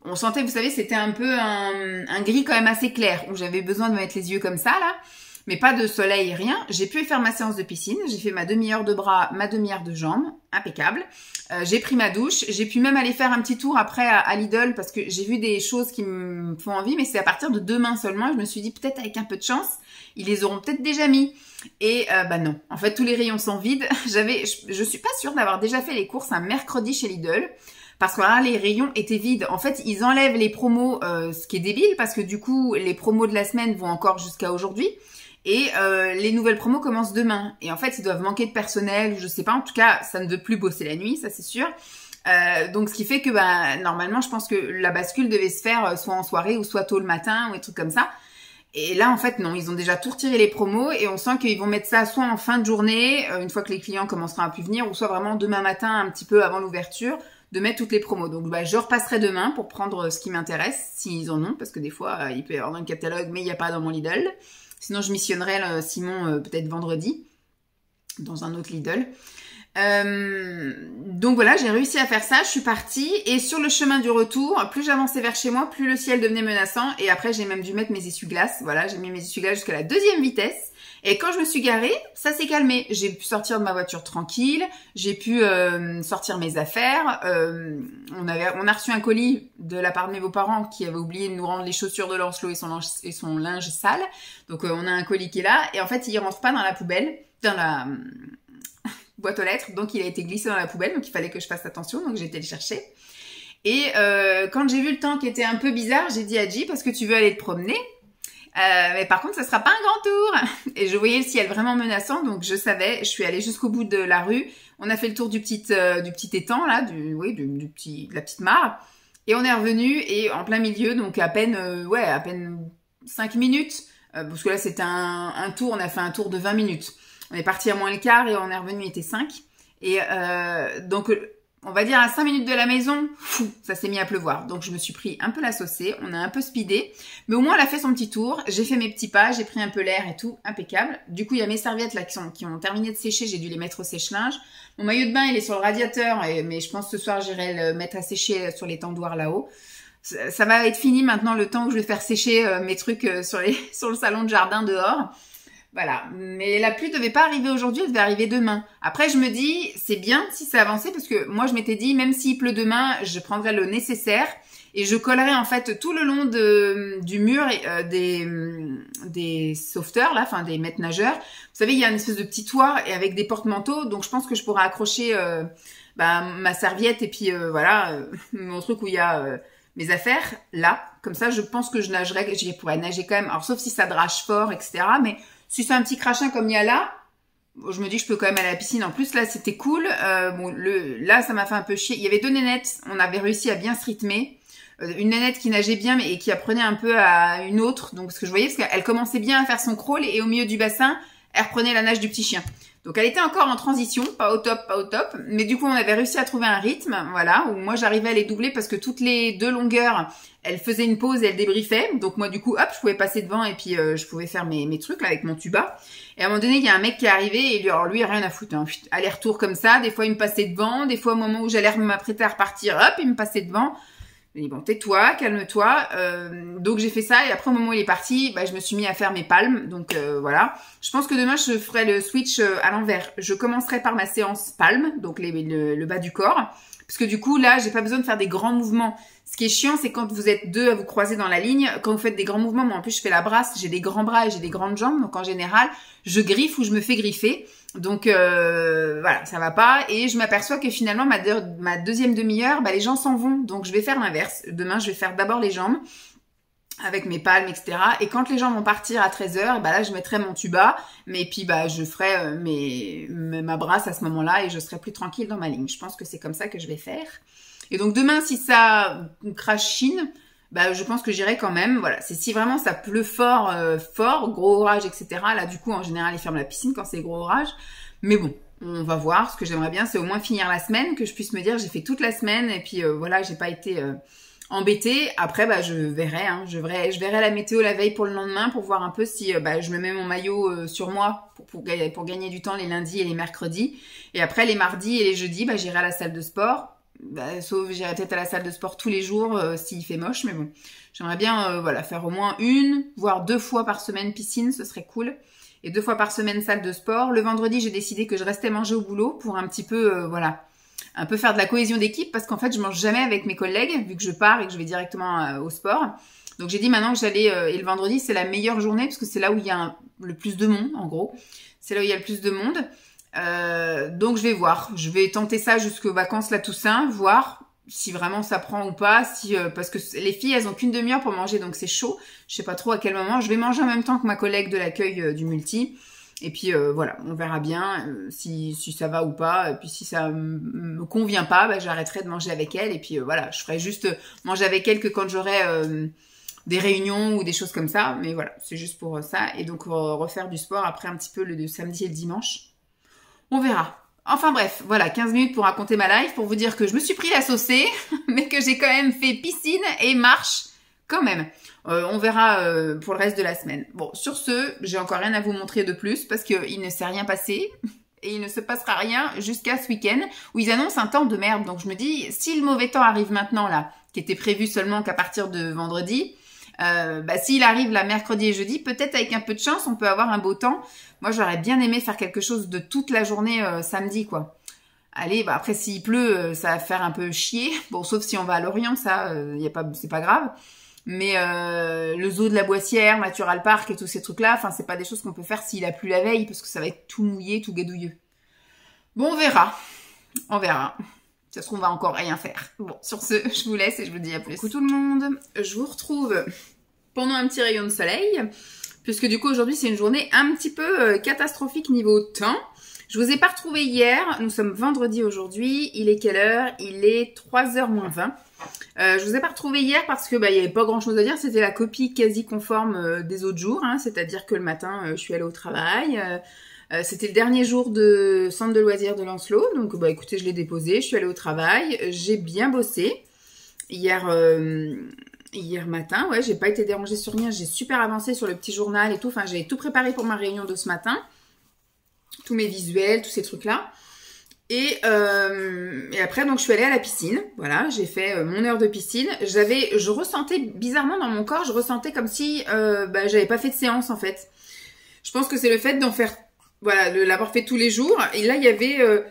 On sentait, vous savez, c'était un peu un gris quand même assez clair, où j'avais besoin de mettre les yeux comme ça, là. Mais pas de soleil, rien. J'ai pu faire ma séance de piscine. J'ai fait ma demi-heure de bras, ma demi-heure de jambes. Impeccable. J'ai pris ma douche. J'ai pu même aller faire un petit tour après à Lidl parce que j'ai vu des choses qui me font envie, mais c'est à partir de demain seulement. Je me suis dit peut-être avec un peu de chance, ils les auront peut-être déjà mis. Et non. En fait, tous les rayons sont vides. Je suis pas sûre d'avoir déjà fait les courses un mercredi chez Lidl. Parce que là, les rayons étaient vides. En fait, ils enlèvent les promos, ce qui est débile, parce que du coup, les promos de la semaine vont encore jusqu'à aujourd'hui. Et les nouvelles promos commencent demain. Et en fait, ils doivent manquer de personnel, je sais pas. En tout cas, ça ne veut plus bosser la nuit, ça c'est sûr. Donc, ce qui fait que normalement, je pense que la bascule devait se faire soit en soirée ou soit tôt le matin ou des trucs comme ça. Et là, en fait, non, ils ont déjà tout retiré les promos et on sent qu'ils vont mettre ça soit en fin de journée, une fois que les clients commenceront à plus venir, ou soit vraiment demain matin, un petit peu avant l'ouverture, de mettre toutes les promos. Donc, je repasserai demain pour prendre ce qui m'intéresse, s'ils en ont, parce que des fois, il peut y avoir dans le catalogue, mais il n'y a pas dans mon Lidl. Sinon, je missionnerai Simon peut-être vendredi dans un autre Lidl. Donc voilà, j'ai réussi à faire ça, je suis partie. Et sur le chemin du retour, plus j'avançais vers chez moi, plus le ciel devenait menaçant. Et après, j'ai même dû mettre mes essuie-glaces. Voilà, j'ai mis mes essuie-glaces jusqu'à la 2e vitesse. Et quand je me suis garée, ça s'est calmé. J'ai pu sortir de ma voiture tranquille. J'ai pu sortir mes affaires. On a reçu un colis de la part de mes beaux-parents qui avaient oublié de nous rendre les chaussures de Lancelot et son linge sale. Donc on a un colis qui est là. Et en fait, il rentre pas dans la poubelle, dans la boîte aux lettres. Donc il a été glissé dans la poubelle. Donc il fallait que je fasse attention. Donc j'ai été le chercher. Et quand j'ai vu le temps qui était un peu bizarre, j'ai dit à J, parce que tu veux aller te promener. Mais par contre, ça sera pas un grand tour. Et je voyais le ciel vraiment menaçant, donc je savais. Je suis allée jusqu'au bout de la rue. On a fait le tour du petit étang là, de la petite mare. Et on est revenu et en plein milieu, donc à peine 5 minutes, parce que là c'était un tour. On a fait un tour de 20 minutes. On est parti à moins le quart et on est revenu, il était 5. Et donc, on va dire à 5 minutes de la maison, fou, ça s'est mis à pleuvoir. Donc, je me suis pris un peu la saucée, on a un peu speedé. Mais au moins, elle a fait son petit tour. J'ai fait mes petits pas, j'ai pris un peu l'air et tout, impeccable. Du coup, il y a mes serviettes là qui ont terminé de sécher, j'ai dû les mettre au sèche-linge. Mon maillot de bain, il est sur le radiateur, mais je pense que ce soir, j'irai le mettre à sécher sur les tendoirs là-haut. Ça va être fini maintenant le temps où je vais faire sécher mes trucs sur le salon de jardin dehors. Voilà, mais la pluie devait pas arriver aujourd'hui, elle devait arriver demain. Après, je me dis, c'est bien si ça avançait parce que moi, je m'étais dit, même s'il pleut demain, je prendrai le nécessaire et je collerai en fait tout le long du mur des sauveteurs, là, enfin des maîtres nageurs. Vous savez, il y a une espèce de petit toit et avec des porte-manteaux, donc je pense que je pourrais accrocher ma serviette et puis voilà, mon truc où il y a mes affaires là. Comme ça, je pense que je pourrais nager quand même. Alors, sauf si ça drache fort, etc. Mais si c'est un petit crachin comme il y a là, je me dis que je peux quand même aller à la piscine. En plus, là, c'était cool. Là, ça m'a fait un peu chier. Il y avait 2 nénettes. On avait réussi à bien se rythmer. Une nénette qui nageait bien et qui apprenait un peu à une autre. Donc, ce que je voyais, parce qu'elle commençait bien à faire son crawl et au milieu du bassin, elle reprenait la nage du petit chien. Donc, elle était encore en transition. Pas au top, pas au top. Mais du coup, on avait réussi à trouver un rythme. Voilà. Où moi, j'arrivais à les doubler parce que toutes les 2 longueurs, elle faisait une pause et elle débriefait. Donc moi, du coup, hop, je pouvais passer devant et puis je pouvais faire mes trucs là avec mon tuba. Et à un moment donné, il y a un mec qui est arrivé et alors lui, rien à foutre. Hein. Aller-retour comme ça. Des fois, il me passait devant. Des fois, au moment où j'allais m'apprêter à repartir, hop, il me passait devant. J'ai dit, bon, tais-toi, calme-toi. Donc, j'ai fait ça. Et après, au moment où il est parti, je me suis mis à faire mes palmes. Donc, voilà. Je pense que demain, je ferai le switch à l'envers. Je commencerai par ma séance palmes, donc le bas du corps. Parce que du coup, là, j'ai pas besoin de faire des grands mouvements. Ce qui est chiant, c'est quand vous êtes 2 à vous croiser dans la ligne, quand vous faites des grands mouvements, moi en plus je fais la brasse, j'ai des grands bras et j'ai des grandes jambes, donc en général, je griffe ou je me fais griffer. Donc voilà, ça va pas. Et je m'aperçois que finalement, ma deuxième demi-heure, les gens s'en vont. Donc je vais faire l'inverse. Demain, je vais faire d'abord les jambes avec mes palmes, etc. Et quand les gens vont partir à 13h, là, je mettrai mon tuba, mais puis je ferai ma brasse à ce moment-là et je serai plus tranquille dans ma ligne. Je pense que c'est comme ça que je vais faire. Et donc demain, si ça crache chine, je pense que j'irai quand même. Voilà, c'est si vraiment ça pleut fort, gros orage, etc. Là, du coup, en général, ils ferment la piscine quand c'est gros orage. Mais bon, on va voir. Ce que j'aimerais bien, c'est au moins finir la semaine, que je puisse me dire j'ai fait toute la semaine et puis voilà, j'ai pas été embêtée. Après, je verrai. Hein, je verrai la météo la veille pour le lendemain pour voir un peu si je me mets mon maillot sur moi pour gagner du temps les lundis et les mercredis. Et après, les mardis et les jeudis, j'irai à la salle de sport. Sauf j'irai peut-être à la salle de sport tous les jours s'il fait moche, mais bon, j'aimerais bien faire au moins 1 voire 2 fois par semaine piscine, ce serait cool, et 2 fois par semaine salle de sport. Le vendredi, j'ai décidé que je restais manger au boulot pour un petit peu un peu faire de la cohésion d'équipe, parce qu'en fait je mange jamais avec mes collègues vu que je pars et que je vais directement au sport. Donc j'ai dit maintenant que j'allais et le vendredi c'est la meilleure journée parce que c'est là où il y a le plus de monde, en gros c'est là où il y a le plus de monde. Donc je vais voir, je vais tenter ça jusqu'aux vacances la Toussaint, voir si vraiment ça prend ou pas, parce que les filles elles ont qu'une demi-heure pour manger donc c'est chaud, je sais pas trop à quel moment. Je vais manger en même temps que ma collègue de l'accueil du multi et puis voilà, on verra bien si ça va ou pas, et puis si ça me convient pas, j'arrêterai de manger avec elle et puis voilà, je ferai juste manger avec elle que quand j'aurai des réunions ou des choses comme ça, mais voilà, c'est juste pour ça. Et donc refaire du sport après un petit peu le samedi et le dimanche. On verra. Enfin bref, voilà, 15 minutes pour raconter ma life, pour vous dire que je me suis pris la saucée, mais que j'ai quand même fait piscine et marche quand même. On verra pour le reste de la semaine. Bon, sur ce, j'ai encore rien à vous montrer de plus, parce qu'il ne s'est rien passé, et il ne se passera rien jusqu'à ce week-end, où ils annoncent un temps de merde. Donc je me dis, si le mauvais temps arrive maintenant, là, qui était prévu seulement qu'à partir de vendredi, s'il arrive là mercredi et jeudi, peut-être avec un peu de chance, on peut avoir un beau temps. Moi, j'aurais bien aimé faire quelque chose de toute la journée samedi, quoi. Allez, après, s'il pleut, ça va faire un peu chier. Bon, sauf si on va à Lorient, ça, c'est pas grave. Mais le zoo de la Boissière, Natural Park et tous ces trucs-là, enfin, c'est pas des choses qu'on peut faire s'il a plu la veille, parce que ça va être tout mouillé, tout gadouilleux. Bon, on verra. On verra. Ça se trouve, on va encore rien faire. Bon, sur ce, je vous laisse et je vous dis à plus. Coucou tout le monde. Je vous retrouve pendant un petit rayon de soleil, puisque du coup, aujourd'hui, c'est une journée un petit peu catastrophique niveau temps. Je vous ai pas retrouvé hier. Nous sommes vendredi aujourd'hui. Il est quelle heure? Il est 3h moins 20. Je vous ai pas retrouvé hier parce que il y avait pas grand chose à dire. C'était la copie quasi conforme des autres jours. Hein. C'est-à-dire que le matin, je suis allée au travail. C'était le dernier jour de centre de loisirs de Lancelot. Donc, bah, écoutez, je l'ai déposé. Je suis allée au travail. J'ai bien bossé. Hier matin, ouais, j'ai pas été dérangée sur rien. J'ai super avancé sur le petit journal et tout. Enfin, j'ai tout préparé pour ma réunion de ce matin. Tous mes visuels, tous ces trucs-là. Et après, donc, je suis allée à la piscine. Voilà, j'ai fait mon heure de piscine. Je ressentais, bizarrement dans mon corps, je ressentais comme si j'avais pas fait de séance, en fait. Je pense que c'est le fait d'en faire, voilà, de l'avoir fait tous les jours. Et là, il y avait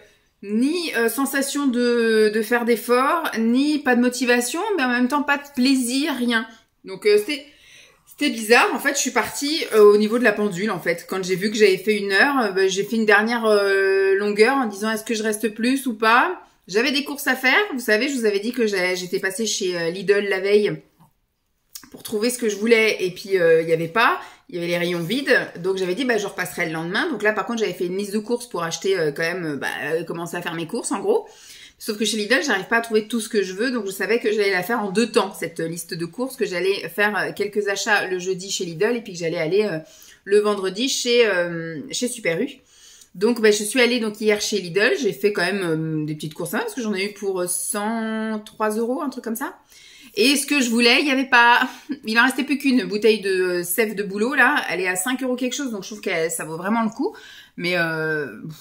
ni sensation de faire d'efforts, ni pas de motivation, mais en même temps pas de plaisir, rien. Donc, c'était bizarre. En fait, je suis partie au niveau de la pendule, en fait. Quand j'ai vu que j'avais fait 1 heure, j'ai fait une dernière longueur en disant est-ce que je reste plus ou pas. J'avais des courses à faire. Vous savez, je vous avais dit que j'étais passée chez Lidl la veille pour trouver ce que je voulais. Et puis, il y avait pas. Il y avait les rayons vides. Donc, j'avais dit, je repasserai le lendemain. Donc là, par contre, j'avais fait une liste de courses pour acheter quand même, commencer à faire mes courses, en gros. Sauf que chez Lidl, j'arrive pas à trouver tout ce que je veux, donc je savais que j'allais la faire en 2 temps, cette liste de courses, que j'allais faire quelques achats le jeudi chez Lidl et puis que j'allais aller le vendredi chez Super U. Donc je suis allée donc hier chez Lidl, j'ai fait quand même des petites courses parce que j'en ai eu pour 103 €, un truc comme ça. Et ce que je voulais, il y avait pas, il en restait plus qu'une bouteille de sève de bouleau là, elle est à 5 € quelque chose, donc je trouve que ça vaut vraiment le coup. Mais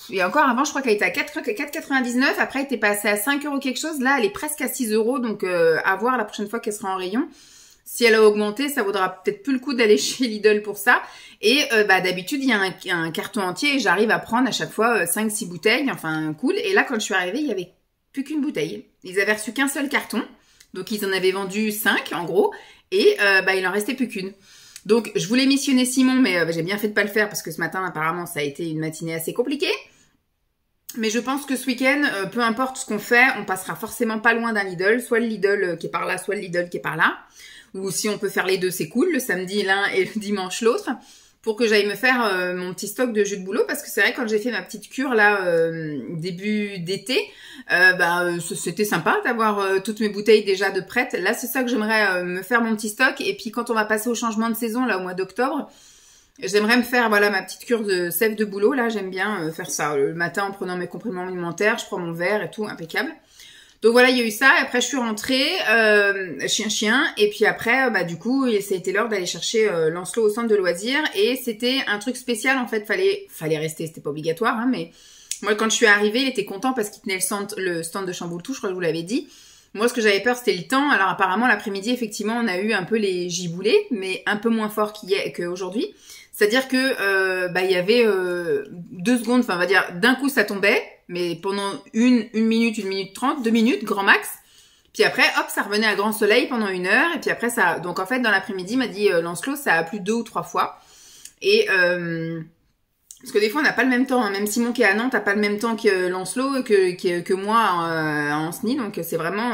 et encore avant, je crois qu'elle était à 4,99 €. Après, elle était passée à 5 € quelque chose. Là, elle est presque à 6 €. Donc, à voir la prochaine fois qu'elle sera en rayon. Si elle a augmenté, ça vaudra peut-être plus le coup d'aller chez Lidl pour ça. Et d'habitude, il y a un carton entier et j'arrive à prendre à chaque fois 5-6 bouteilles. Enfin, cool. Et là, quand je suis arrivée, il y avait plus qu'une bouteille. Ils avaient reçu qu'un seul carton. Donc, ils en avaient vendu 5, en gros. Et il en restait plus qu'une. Donc, je voulais missionner Simon, mais j'ai bien fait de pas le faire parce que ce matin, apparemment, ça a été une matinée assez compliquée. Mais je pense que ce week-end, peu importe ce qu'on fait, on passera forcément pas loin d'un Lidl. Soit le Lidl qui est par là, soit le Lidl qui est par là. Ou si on peut faire les deux, c'est cool. Le samedi l'un et le dimanche l'autre. Pour que j'aille me faire mon petit stock de jus de bouleau. Parce que c'est vrai, quand j'ai fait ma petite cure là, début d'été, c'était sympa d'avoir toutes mes bouteilles déjà de prêtes. Là, c'est ça que j'aimerais me faire mon petit stock. Et puis quand on va passer au changement de saison, là au mois d'octobre, j'aimerais me faire voilà ma petite cure de sève de bouleau. Là, j'aime bien faire ça. Le matin, en prenant mes compléments alimentaires, je prends mon verre et tout, impeccable. Donc voilà, il y a eu ça. Après, je suis rentrée, chien. Et puis après, du coup, ça a été l'heure d'aller chercher Lancelot au centre de loisirs. Et c'était un truc spécial, en fait. Fallait rester, c'était pas obligatoire, hein, mais moi, quand je suis arrivée, il était content parce qu'il tenait le stand de Chamboultou, je crois que je vous l'avais dit. Moi, ce que j'avais peur, c'était le temps. Alors apparemment, l'après-midi, effectivement, on a eu un peu les giboulées, mais un peu moins fort qu'aujourd'hui. C'est-à-dire que il y avait 2 secondes, enfin on va dire d'un coup ça tombait, mais pendant une minute, 1 minute 30, 2 minutes, grand max. Puis après, hop, ça revenait à grand soleil pendant 1 heure. Et puis après, ça. Donc en fait, dans l'après-midi, m'a dit Lancelot, ça a plu 2 ou 3 fois. Et parce que des fois, on n'a pas le même temps. Hein. Même Simon qui est à Nantes n'a pas le même temps que Lancelot que moi à Ancenis. Donc c'est vraiment.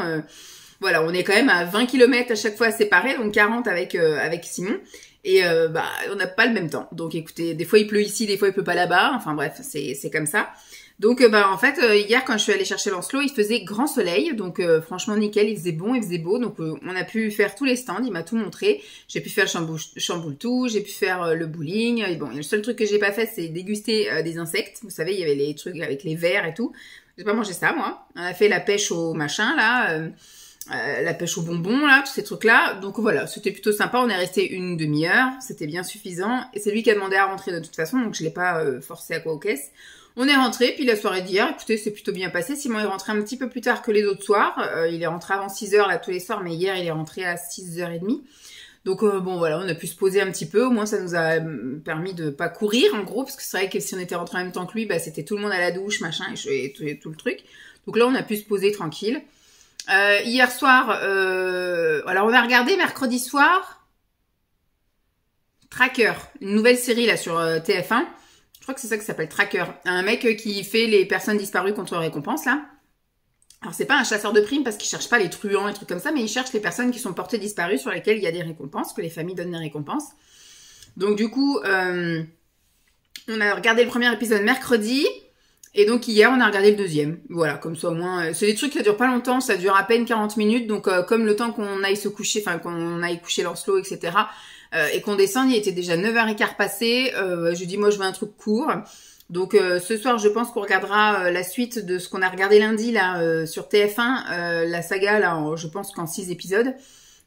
Voilà, on est quand même à 20 km à chaque fois séparés, donc 40 avec Simon. Et on n'a pas le même temps. Donc écoutez, des fois il pleut ici, des fois il pleut pas là-bas. Enfin bref, c'est comme ça. Donc en fait, hier quand je suis allée chercher Lancelot, il faisait grand soleil. Donc franchement nickel, il faisait bon, il faisait beau. Donc on a pu faire tous les stands, il m'a tout montré. J'ai pu faire le chamboultou, j'ai pu faire le bowling. Et bon, le seul truc que j'ai pas fait, c'est déguster des insectes. Vous savez, il y avait les trucs avec les vers et tout. J'ai pas mangé ça moi. On a fait la pêche au machin là. La pêche aux bonbons, là, tous ces trucs-là. Donc voilà, c'était plutôt sympa. On est resté une demi-heure, c'était bien suffisant. Et c'est lui qui a demandé à rentrer de toute façon, donc je l'ai pas forcé à quoi aux caisses. On est rentré, puis la soirée d'hier, écoutez, c'est plutôt bien passé. Simon est rentré un petit peu plus tard que les autres soirs. Il est rentré avant 6 h là tous les soirs, mais hier il est rentré à 6 h 30. Donc bon voilà, on a pu se poser un petit peu. Au moins ça nous a permis de pas courir en gros, parce que c'est vrai que si on était rentré en même temps que lui, c'était tout le monde à la douche, machin, et tout le truc. Donc là on a pu se poser tranquille. Hier soir, alors on a regardé mercredi soir Tracker, une nouvelle série là sur TF1. Je crois que c'est ça qui s'appelle Tracker. Un mec qui fait les personnes disparues contre récompense là. Alors c'est pas un chasseur de primes parce qu'il cherche pas les truands et trucs comme ça, mais il cherche les personnes qui sont portées disparues sur lesquelles il y a des récompenses, que les familles donnent des récompenses. Donc du coup, on a regardé le premier épisode mercredi. Et donc hier, on a regardé le deuxième. Voilà, comme ça au moins... c'est des trucs qui durent pas longtemps, ça dure à peine 40 minutes. Donc comme le temps qu'on aille se coucher, enfin qu'on aille coucher Lancelot, etc. Et qu'on descende, il était déjà 9 h 15 passé. Je dis, moi je veux un truc court. Donc ce soir, je pense qu'on regardera la suite de ce qu'on a regardé lundi là sur TF1, la saga là, je pense qu'en 6 épisodes.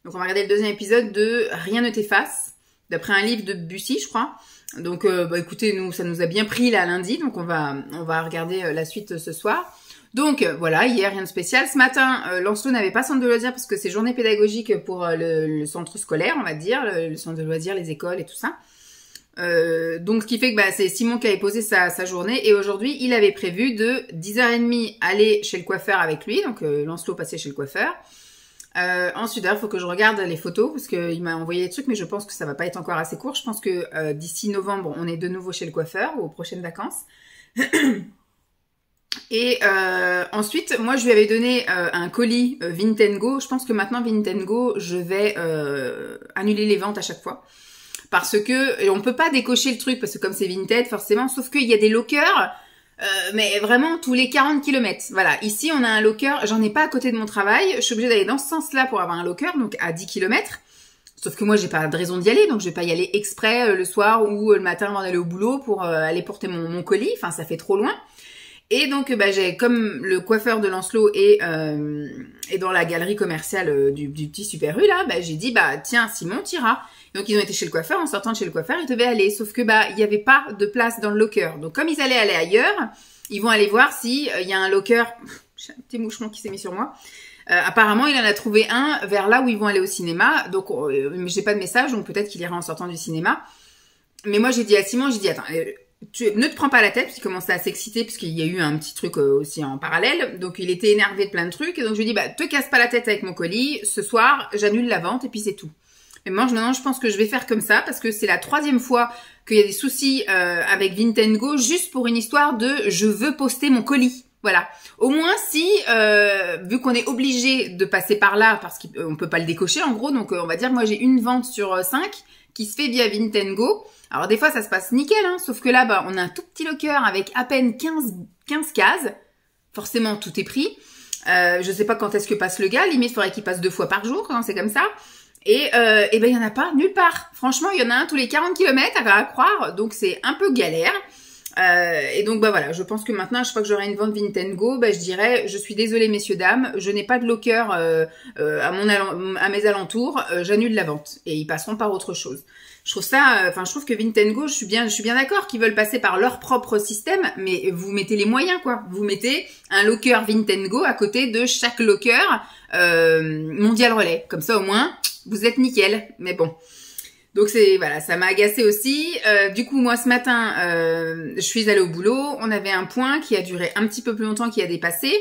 Donc on va regarder le deuxième épisode de Rien ne t'efface, d'après un livre de Bussy, je crois. Donc écoutez, nous ça nous a bien pris là lundi, donc on va regarder la suite ce soir. Donc voilà, hier rien de spécial. Ce matin, Lancelot n'avait pas centre de loisirs parce que c'est journée pédagogique pour le centre scolaire, on va dire, le centre de loisirs, les écoles et tout ça. Donc ce qui fait que c'est Simon qui avait posé sa journée et aujourd'hui il avait prévu de 10h30 aller chez le coiffeur avec lui, donc Lancelot passait chez le coiffeur. Ensuite il faut que je regarde les photos parce qu'il m'a envoyé des trucs mais je pense que ça va pas être encore assez court. Je pense que d'ici novembre on est de nouveau chez le coiffeur ou aux prochaines vacances. Et ensuite moi je lui avais donné un colis Vinted-Go. Je pense que maintenant Vinted-Go je vais annuler les ventes à chaque fois. Parce que, et on peut pas décocher le truc, parce que comme c'est Vinted, forcément, sauf qu'il y a des lockers, mais vraiment tous les 40 km. Voilà, ici on a un locker, j'en ai pas à côté de mon travail, je suis obligée d'aller dans ce sens-là pour avoir un locker, donc à 10 km. Sauf que moi j'ai pas de raison d'y aller, donc je vais pas y aller exprès le soir ou le matin avant d'aller au boulot pour aller porter mon colis, enfin ça fait trop loin. Et donc j'ai comme le coiffeur de Lancelot est dans la galerie commerciale du petit Super U là, j'ai dit tiens Simon t'iras. Donc ils ont été chez le coiffeur, en sortant de chez le coiffeur, ils devaient aller, sauf que il y avait pas de place dans le locker. Donc comme ils allaient aller ailleurs, ils vont aller voir si il y a un locker. J'ai un petit moucheron qui s'est mis sur moi. Apparemment, il en a trouvé un vers là où ils vont aller au cinéma. Donc j'ai pas de message, donc peut-être qu'il ira en sortant du cinéma. Mais moi j'ai dit à Simon, j'ai dit attends, ne te prends pas la tête, parce qu'il commençait à s'exciter, parce qu'il y a eu un petit truc aussi en parallèle. Donc il était énervé de plein de trucs, et donc je lui ai dit te casse pas la tête avec mon colis. Ce soir, j'annule la vente et puis c'est tout. Et moi, maintenant, je pense que je vais faire comme ça parce que c'est la 3e fois qu'il y a des soucis avec Vinted-Go juste pour une histoire de je veux poster mon colis. Voilà. Au moins, si, vu qu'on est obligé de passer par là parce qu'on peut pas le décocher en gros, donc on va dire moi j'ai une vente sur 5 qui se fait via Vinted-Go. Alors des fois, ça se passe nickel, hein, sauf que là, on a un tout petit locker avec à peine 15 cases. Forcément, tout est pris. Je sais pas quand est-ce que passe le gars. Limite, il faudrait qu'il passe 2 fois par jour quand c'est comme ça. Et il y en a pas nulle part. Franchement, il y en a un tous les 40 km à croire, donc c'est un peu galère. Et donc voilà, je pense que maintenant, chaque fois que j'aurai une vente Vinted-Go, je dirais, je suis désolée messieurs dames, je n'ai pas de locker à mes alentours, j'annule la vente et ils passeront par autre chose. Je trouve ça, je trouve que Vinted-Go, je suis bien d'accord qu'ils veulent passer par leur propre système, mais vous mettez les moyens quoi. Vous mettez un locker Vinted-Go à côté de chaque locker Mondial Relais, comme ça au moins vous êtes nickel. Mais bon. Donc voilà, ça m'a agacé aussi. Du coup, moi ce matin, je suis allée au boulot. On avait un point qui a duré un petit peu plus longtemps, qui a dépassé.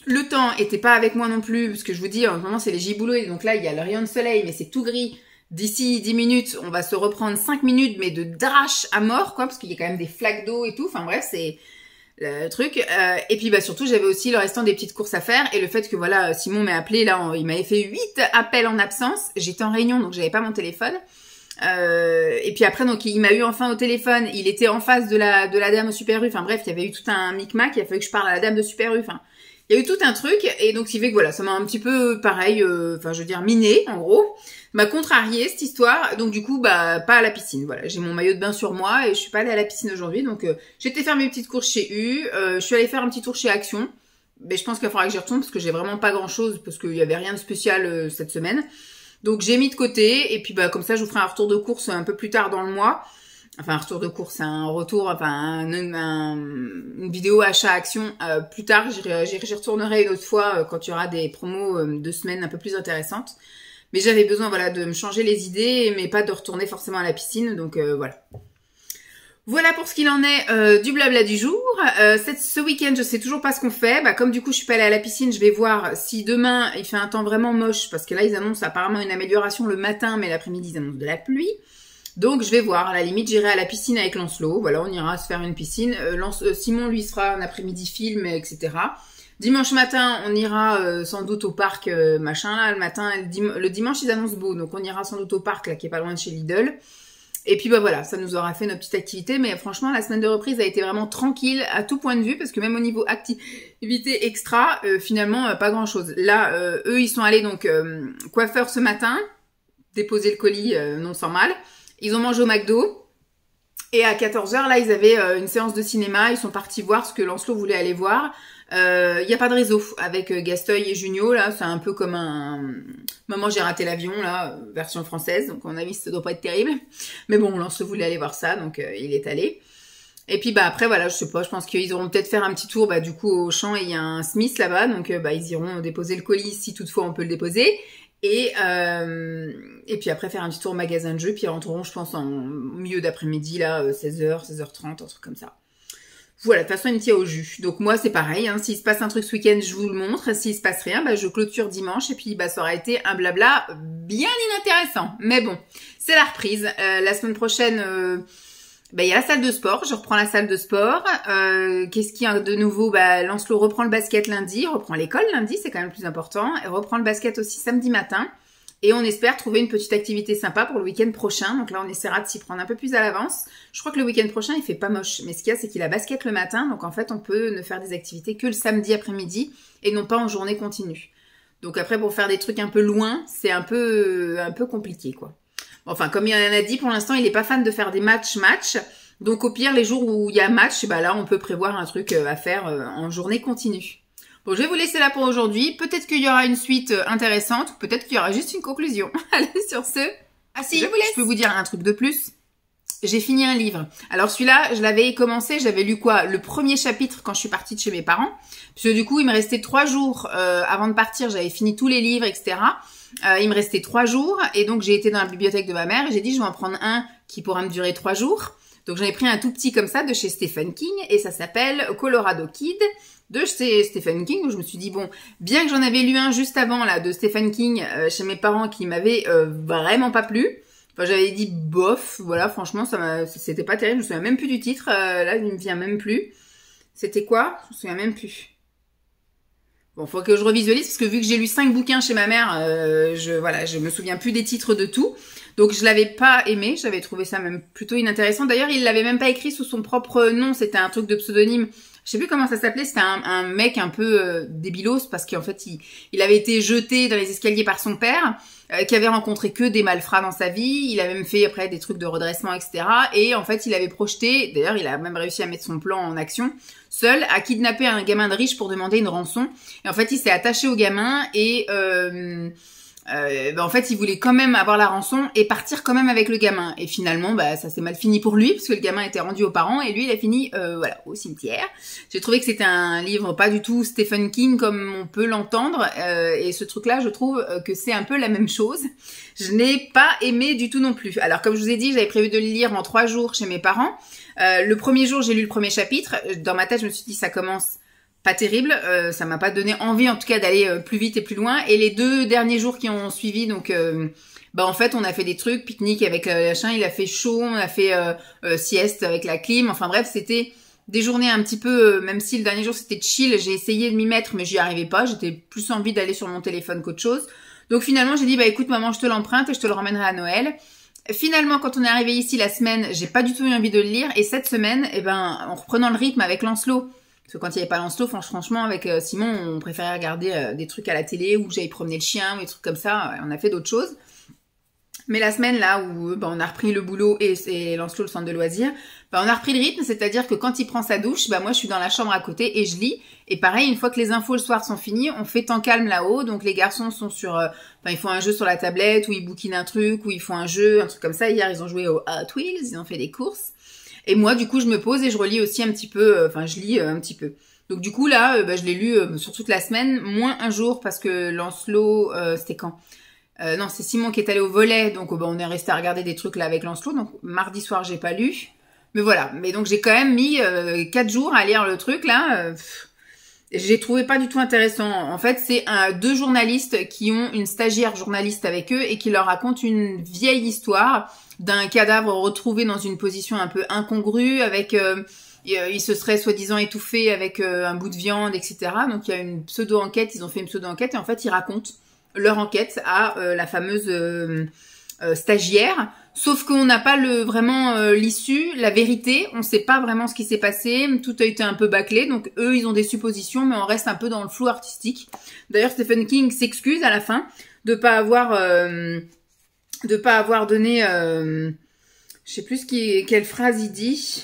Le temps était pas avec moi non plus, parce que je vous dis, en ce moment c'est les giboulots, donc là il y a le rayon de soleil, mais c'est tout gris. D'ici 10 minutes, on va se reprendre 5 minutes, mais de drache à mort, quoi, parce qu'il y a quand même des flaques d'eau et tout. Enfin bref, c'est le truc. Et puis surtout, j'avais aussi le restant des petites courses à faire, et le fait que voilà, Simon m'a appelé, là, il m'avait fait 8 appels en absence. J'étais en réunion, donc j'avais pas mon téléphone. Et puis après, donc il m'a eu enfin au téléphone. Il était en face de la dame au Super U. Enfin bref, il y avait eu tout un micmac. Il a fallu que je parle à la dame de Super U. Enfin, il y a eu tout un truc. Et donc, ce qui fait que voilà, ça m'a un petit peu pareil. Enfin, je veux dire miné en gros. M'a contrarié cette histoire. Donc du coup, pas à la piscine. Voilà, j'ai mon maillot de bain sur moi et je suis pas allée à la piscine aujourd'hui. Donc j'étais faire mes petites courses chez U. Je suis allée faire un petit tour chez Action. Mais je pense qu'il faudra que j'y retourne parce que j'ai vraiment pas grand chose parce qu'il y avait rien de spécial cette semaine. Donc j'ai mis de côté et puis comme ça je vous ferai un retour de course un peu plus tard dans le mois. Enfin un retour de course, un retour, enfin une vidéo achat action plus tard. J'y retournerai une autre fois quand il y aura des promos de semaines un peu plus intéressantes. Mais j'avais besoin voilà de me changer les idées, mais pas de retourner forcément à la piscine. Donc voilà. Voilà pour ce qu'il en est du blabla du jour. Ce week-end, je sais toujours pas ce qu'on fait. Comme du coup, je suis pas allée à la piscine, je vais voir si demain, il fait un temps vraiment moche. Parce que là, ils annoncent apparemment une amélioration le matin, mais l'après-midi, ils annoncent de la pluie. Donc, je vais voir. À la limite, j'irai à la piscine avec Lancelot. Voilà, on ira se faire une piscine. Simon, lui, sera un après-midi film, etc. Dimanche matin, on ira sans doute au parc, machin, là, le matin. Le dimanche, ils annoncent beau. Donc, on ira sans doute au parc, là, qui est pas loin de chez Lidl. Et puis voilà, ça nous aura fait notre petite activité, mais franchement la semaine de reprise a été vraiment tranquille à tout point de vue, parce que même au niveau activité extra, finalement pas grand chose. Là, eux ils sont allés donc coiffeur ce matin, déposer le colis non sans mal, ils ont mangé au McDo, Et à 14h, là, ils avaient une séance de cinéma. Ils sont partis voir ce que Lancelot voulait aller voir. Il n'y a pas de réseau avec Gasteuil et Junio. Là, c'est un peu comme un Maman, j'ai raté l'avion, là, version française. Donc, à mon avis, ça doit pas être terrible. Mais bon, Lancelot voulait aller voir ça, donc il est allé. Et puis, bah, après, voilà, je sais pas, je pense qu'ils auront peut-être faire un petit tour, bah, du coup, au champ, il y a un Smith là-bas. Donc, bah, ils iront déposer le colis si toutefois on peut le déposer. Et puis après faire un petit tour au magasin de jeux, puis ils rentreront je pense en milieu d'après-midi là, 16h, 16h30, un truc comme ça. Voilà, de toute façon il me tient au jus. Donc moi c'est pareil, hein, s'il se passe un truc ce week-end je vous le montre, s'il se passe rien, bah, je clôture dimanche et puis bah, ça aura été un blabla bien inintéressant. Mais bon, c'est la reprise. La semaine prochaine... bah, il y a la salle de sport, je reprends la salle de sport. Qu'est-ce qu'il y a de nouveau? Bah, Lancelot reprend le basket lundi, reprend l'école lundi, c'est quand même le plus important, et reprend le basket aussi samedi matin. Et on espère trouver une petite activité sympa pour le week-end prochain. Donc là, on essaiera de s'y prendre un peu plus à l'avance. Je crois que le week-end prochain, il fait pas moche. Mais ce qu'il y a, c'est qu'il a basket le matin. Donc en fait, on peut ne faire des activités que le samedi après-midi et non pas en journée continue. Donc après, pour faire des trucs un peu loin, c'est un peu compliqué, quoi. Enfin, comme il en a dit, pour l'instant, il est pas fan de faire des matchs. Donc, au pire, les jours où il y a match, bah là, on peut prévoir un truc à faire en journée continue. Bon, je vais vous laisser là pour aujourd'hui. Peut-être qu'il y aura une suite intéressante, ou peut-être qu'il y aura juste une conclusion. Allez, sur ce... Ah si, je peux vous dire un truc de plus. J'ai fini un livre. Alors celui-là, je l'avais commencé, j'avais lu quoi? Le premier chapitre quand je suis partie de chez mes parents. Puisque du coup, il me restait 3 jours avant de partir, j'avais fini tous les livres, etc. Il me restait 3 jours et donc j'ai été dans la bibliothèque de ma mère et j'ai dit je vais en prendre un qui pourra me durer 3 jours. Donc j'en ai pris un tout petit comme ça de chez Stephen King et ça s'appelle Colorado Kid de chez Stephen King. Donc je me suis dit bon, bien que j'en avais lu un juste avant là de Stephen King chez mes parents qui m'avait vraiment pas plu. Enfin, j'avais dit bof, voilà, franchement, c'était pas terrible, je me souviens même plus du titre, là, il me vient même plus. C'était quoi? Je me souviens même plus. Bon, faut que je revisualise, parce que vu que j'ai lu 5 bouquins chez ma mère, je me souviens plus des titres de tout. Donc, je l'avais pas aimé, j'avais trouvé ça même plutôt inintéressant. D'ailleurs, il l'avait même pas écrit sous son propre nom, c'était un truc de pseudonyme. Je sais plus comment ça s'appelait, c'était un mec un peu débilos, parce qu'en fait, il avait été jeté dans les escaliers par son père, qui avait rencontré que des malfrats dans sa vie, il a même fait après des trucs de redressement, etc. Et en fait, il avait projeté, d'ailleurs, il a même réussi à mettre son plan en action, seul, à kidnapper un gamin de riche pour demander une rançon. Et en fait, il s'est attaché au gamin et... en fait, il voulait quand même avoir la rançon et partir quand même avec le gamin. Et finalement, bah, ça s'est mal fini pour lui, parce que le gamin était rendu aux parents et lui, il a fini, voilà, au cimetière. J'ai trouvé que c'était un livre pas du tout Stephen King comme on peut l'entendre. Et ce truc-là, je trouve que c'est un peu la même chose. Je n'ai pas aimé du tout non plus. Alors, comme je vous ai dit, j'avais prévu de le lire en 3 jours chez mes parents. Le premier jour, j'ai lu le premier chapitre. Dans ma tête, je me suis dit, ça commence... pas terrible, ça m'a pas donné envie en tout cas d'aller plus vite et plus loin. Et les 2 derniers jours qui ont suivi, donc bah en fait on a fait des trucs, pique-nique avec le chien, il a fait chaud, on a fait sieste avec la clim, enfin bref c'était des journées un petit peu, même si le dernier jour c'était chill, j'ai essayé de m'y mettre mais j'y arrivais pas, j'étais plus envie d'aller sur mon téléphone qu'autre chose. Donc finalement j'ai dit bah écoute maman je te l'emprunte et je te le ramènerai à Noël. Finalement, quand on est arrivé ici la semaine, j'ai pas du tout eu envie de le lire et cette semaine, eh ben en reprenant le rythme avec Lancelot. Parce que quand il n'y avait pas Lancelot, franchement, avec Simon, on préférait regarder des trucs à la télé ou j'allais promener le chien ou des trucs comme ça. On a fait d'autres choses. Mais la semaine là où bah, on a repris le boulot et Lancelot le centre de loisirs, bah, on a repris le rythme, c'est-à-dire que quand il prend sa douche, bah moi je suis dans la chambre à côté et je lis. Et pareil, une fois que les infos le soir sont finies, on fait temps calme là-haut. Donc les garçons sont sur, enfin ils font un jeu sur la tablette ou ils bouquinent un truc ou ils font un jeu, un truc comme ça. Hier ils ont joué au Hot Wheels, ils ont fait des courses. Et moi, du coup, je me pose et je relis aussi un petit peu, enfin, je lis un petit peu. Donc, du coup, là, bah, je l'ai lu sur toute la semaine, moins un jour, parce que Lancelot, c'était quand non, c'est Simon qui est allé au volet, donc bah, on est resté à regarder des trucs là avec Lancelot. Donc, mardi soir, j'ai pas lu. Mais voilà, mais donc j'ai quand même mis 4 jours à lire le truc, là. J'ai trouvé pas du tout intéressant. En fait, c'est 2 journalistes qui ont une stagiaire journaliste avec eux et qui leur racontent une vieille histoire d'un cadavre retrouvé dans une position un peu incongrue avec il se serait soi-disant étouffé avec un bout de viande, etc. Donc il y a une pseudo-enquête, ils ont fait une pseudo-enquête et en fait ils racontent leur enquête à la fameuse stagiaire. Sauf qu'on n'a pas vraiment l'issue, la vérité, on sait pas vraiment ce qui s'est passé, tout a été un peu bâclé, donc eux ils ont des suppositions mais on reste un peu dans le flou artistique. D'ailleurs Stephen King s'excuse à la fin de pas avoir donné, je Je sais plus quelle phrase il dit.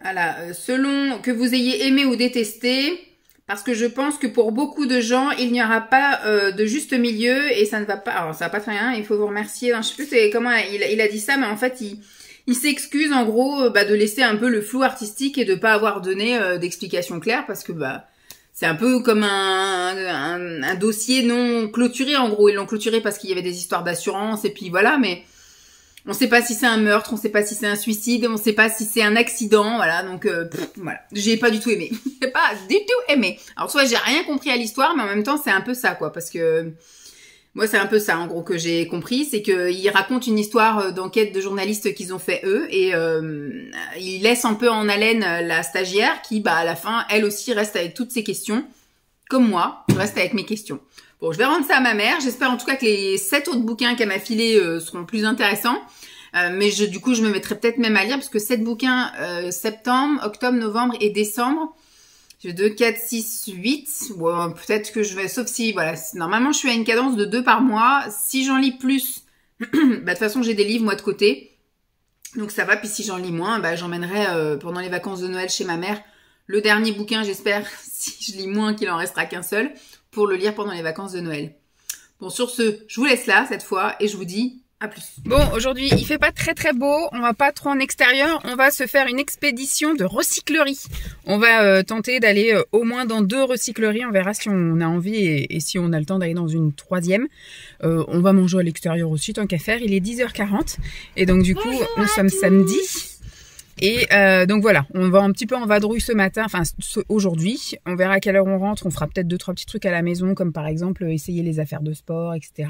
Voilà, selon que vous ayez aimé ou détesté, parce que je pense que pour beaucoup de gens, il n'y aura pas de juste milieu et ça ne va pas. Alors ça va pas très bien. Il faut vous remercier. Non, je sais plus comment il a dit ça, mais en fait il s'excuse en gros de laisser un peu le flou artistique et de pas avoir donné d'explication claire parce que c'est un peu comme un dossier non clôturé en gros. Ils l'ont clôturé parce qu'il y avait des histoires d'assurance et puis voilà, mais on sait pas si c'est un meurtre, on sait pas si c'est un suicide, on sait pas si c'est un accident, voilà, donc voilà. J'ai pas du tout aimé. J'ai pas du tout aimé. Alors soit j'ai rien compris à l'histoire, mais en même temps c'est un peu ça quoi, parce que moi c'est un peu ça en gros que j'ai compris, c'est qu'ils racontent une histoire d'enquête de journalistes qu'ils ont fait eux, et ils laissent un peu en haleine la stagiaire qui à la fin elle aussi reste avec toutes ses questions, comme moi, je reste avec mes questions. Bon, je vais rendre ça à ma mère. J'espère en tout cas que les 7 autres bouquins qu'elle m'a filés seront plus intéressants. Mais du coup, je me mettrai peut-être même à lire parce que 7 bouquins, septembre, octobre, novembre et décembre. J'ai 2, 4, 6, 8. Bon, peut-être que je vais, sauf si, voilà, normalement je suis à une cadence de 2 par mois. Si j'en lis plus, de toute façon j'ai des livres moi de côté. Donc ça va, puis si j'en lis moins, j'emmènerai pendant les vacances de Noël chez ma mère le dernier bouquin, j'espère, si je lis moins qu'il en restera qu'un seul, pour le lire pendant les vacances de Noël. Bon, sur ce, je vous laisse là, cette fois, et je vous dis à plus. Bon, aujourd'hui, il fait pas très très beau, on va pas trop en extérieur, on va se faire une expédition de recyclerie. On va tenter d'aller au moins dans 2 recycleries, on verra si on a envie et si on a le temps d'aller dans une 3e. On va manger à l'extérieur aussi, tant qu'à faire, il est 10h40, et donc du coup, nous sommes samedi. Et donc voilà, on va un petit peu en vadrouille ce matin, enfin aujourd'hui. On verra à quelle heure on rentre, on fera peut-être 2-3 petits trucs à la maison, comme par exemple essayer les affaires de sport, etc.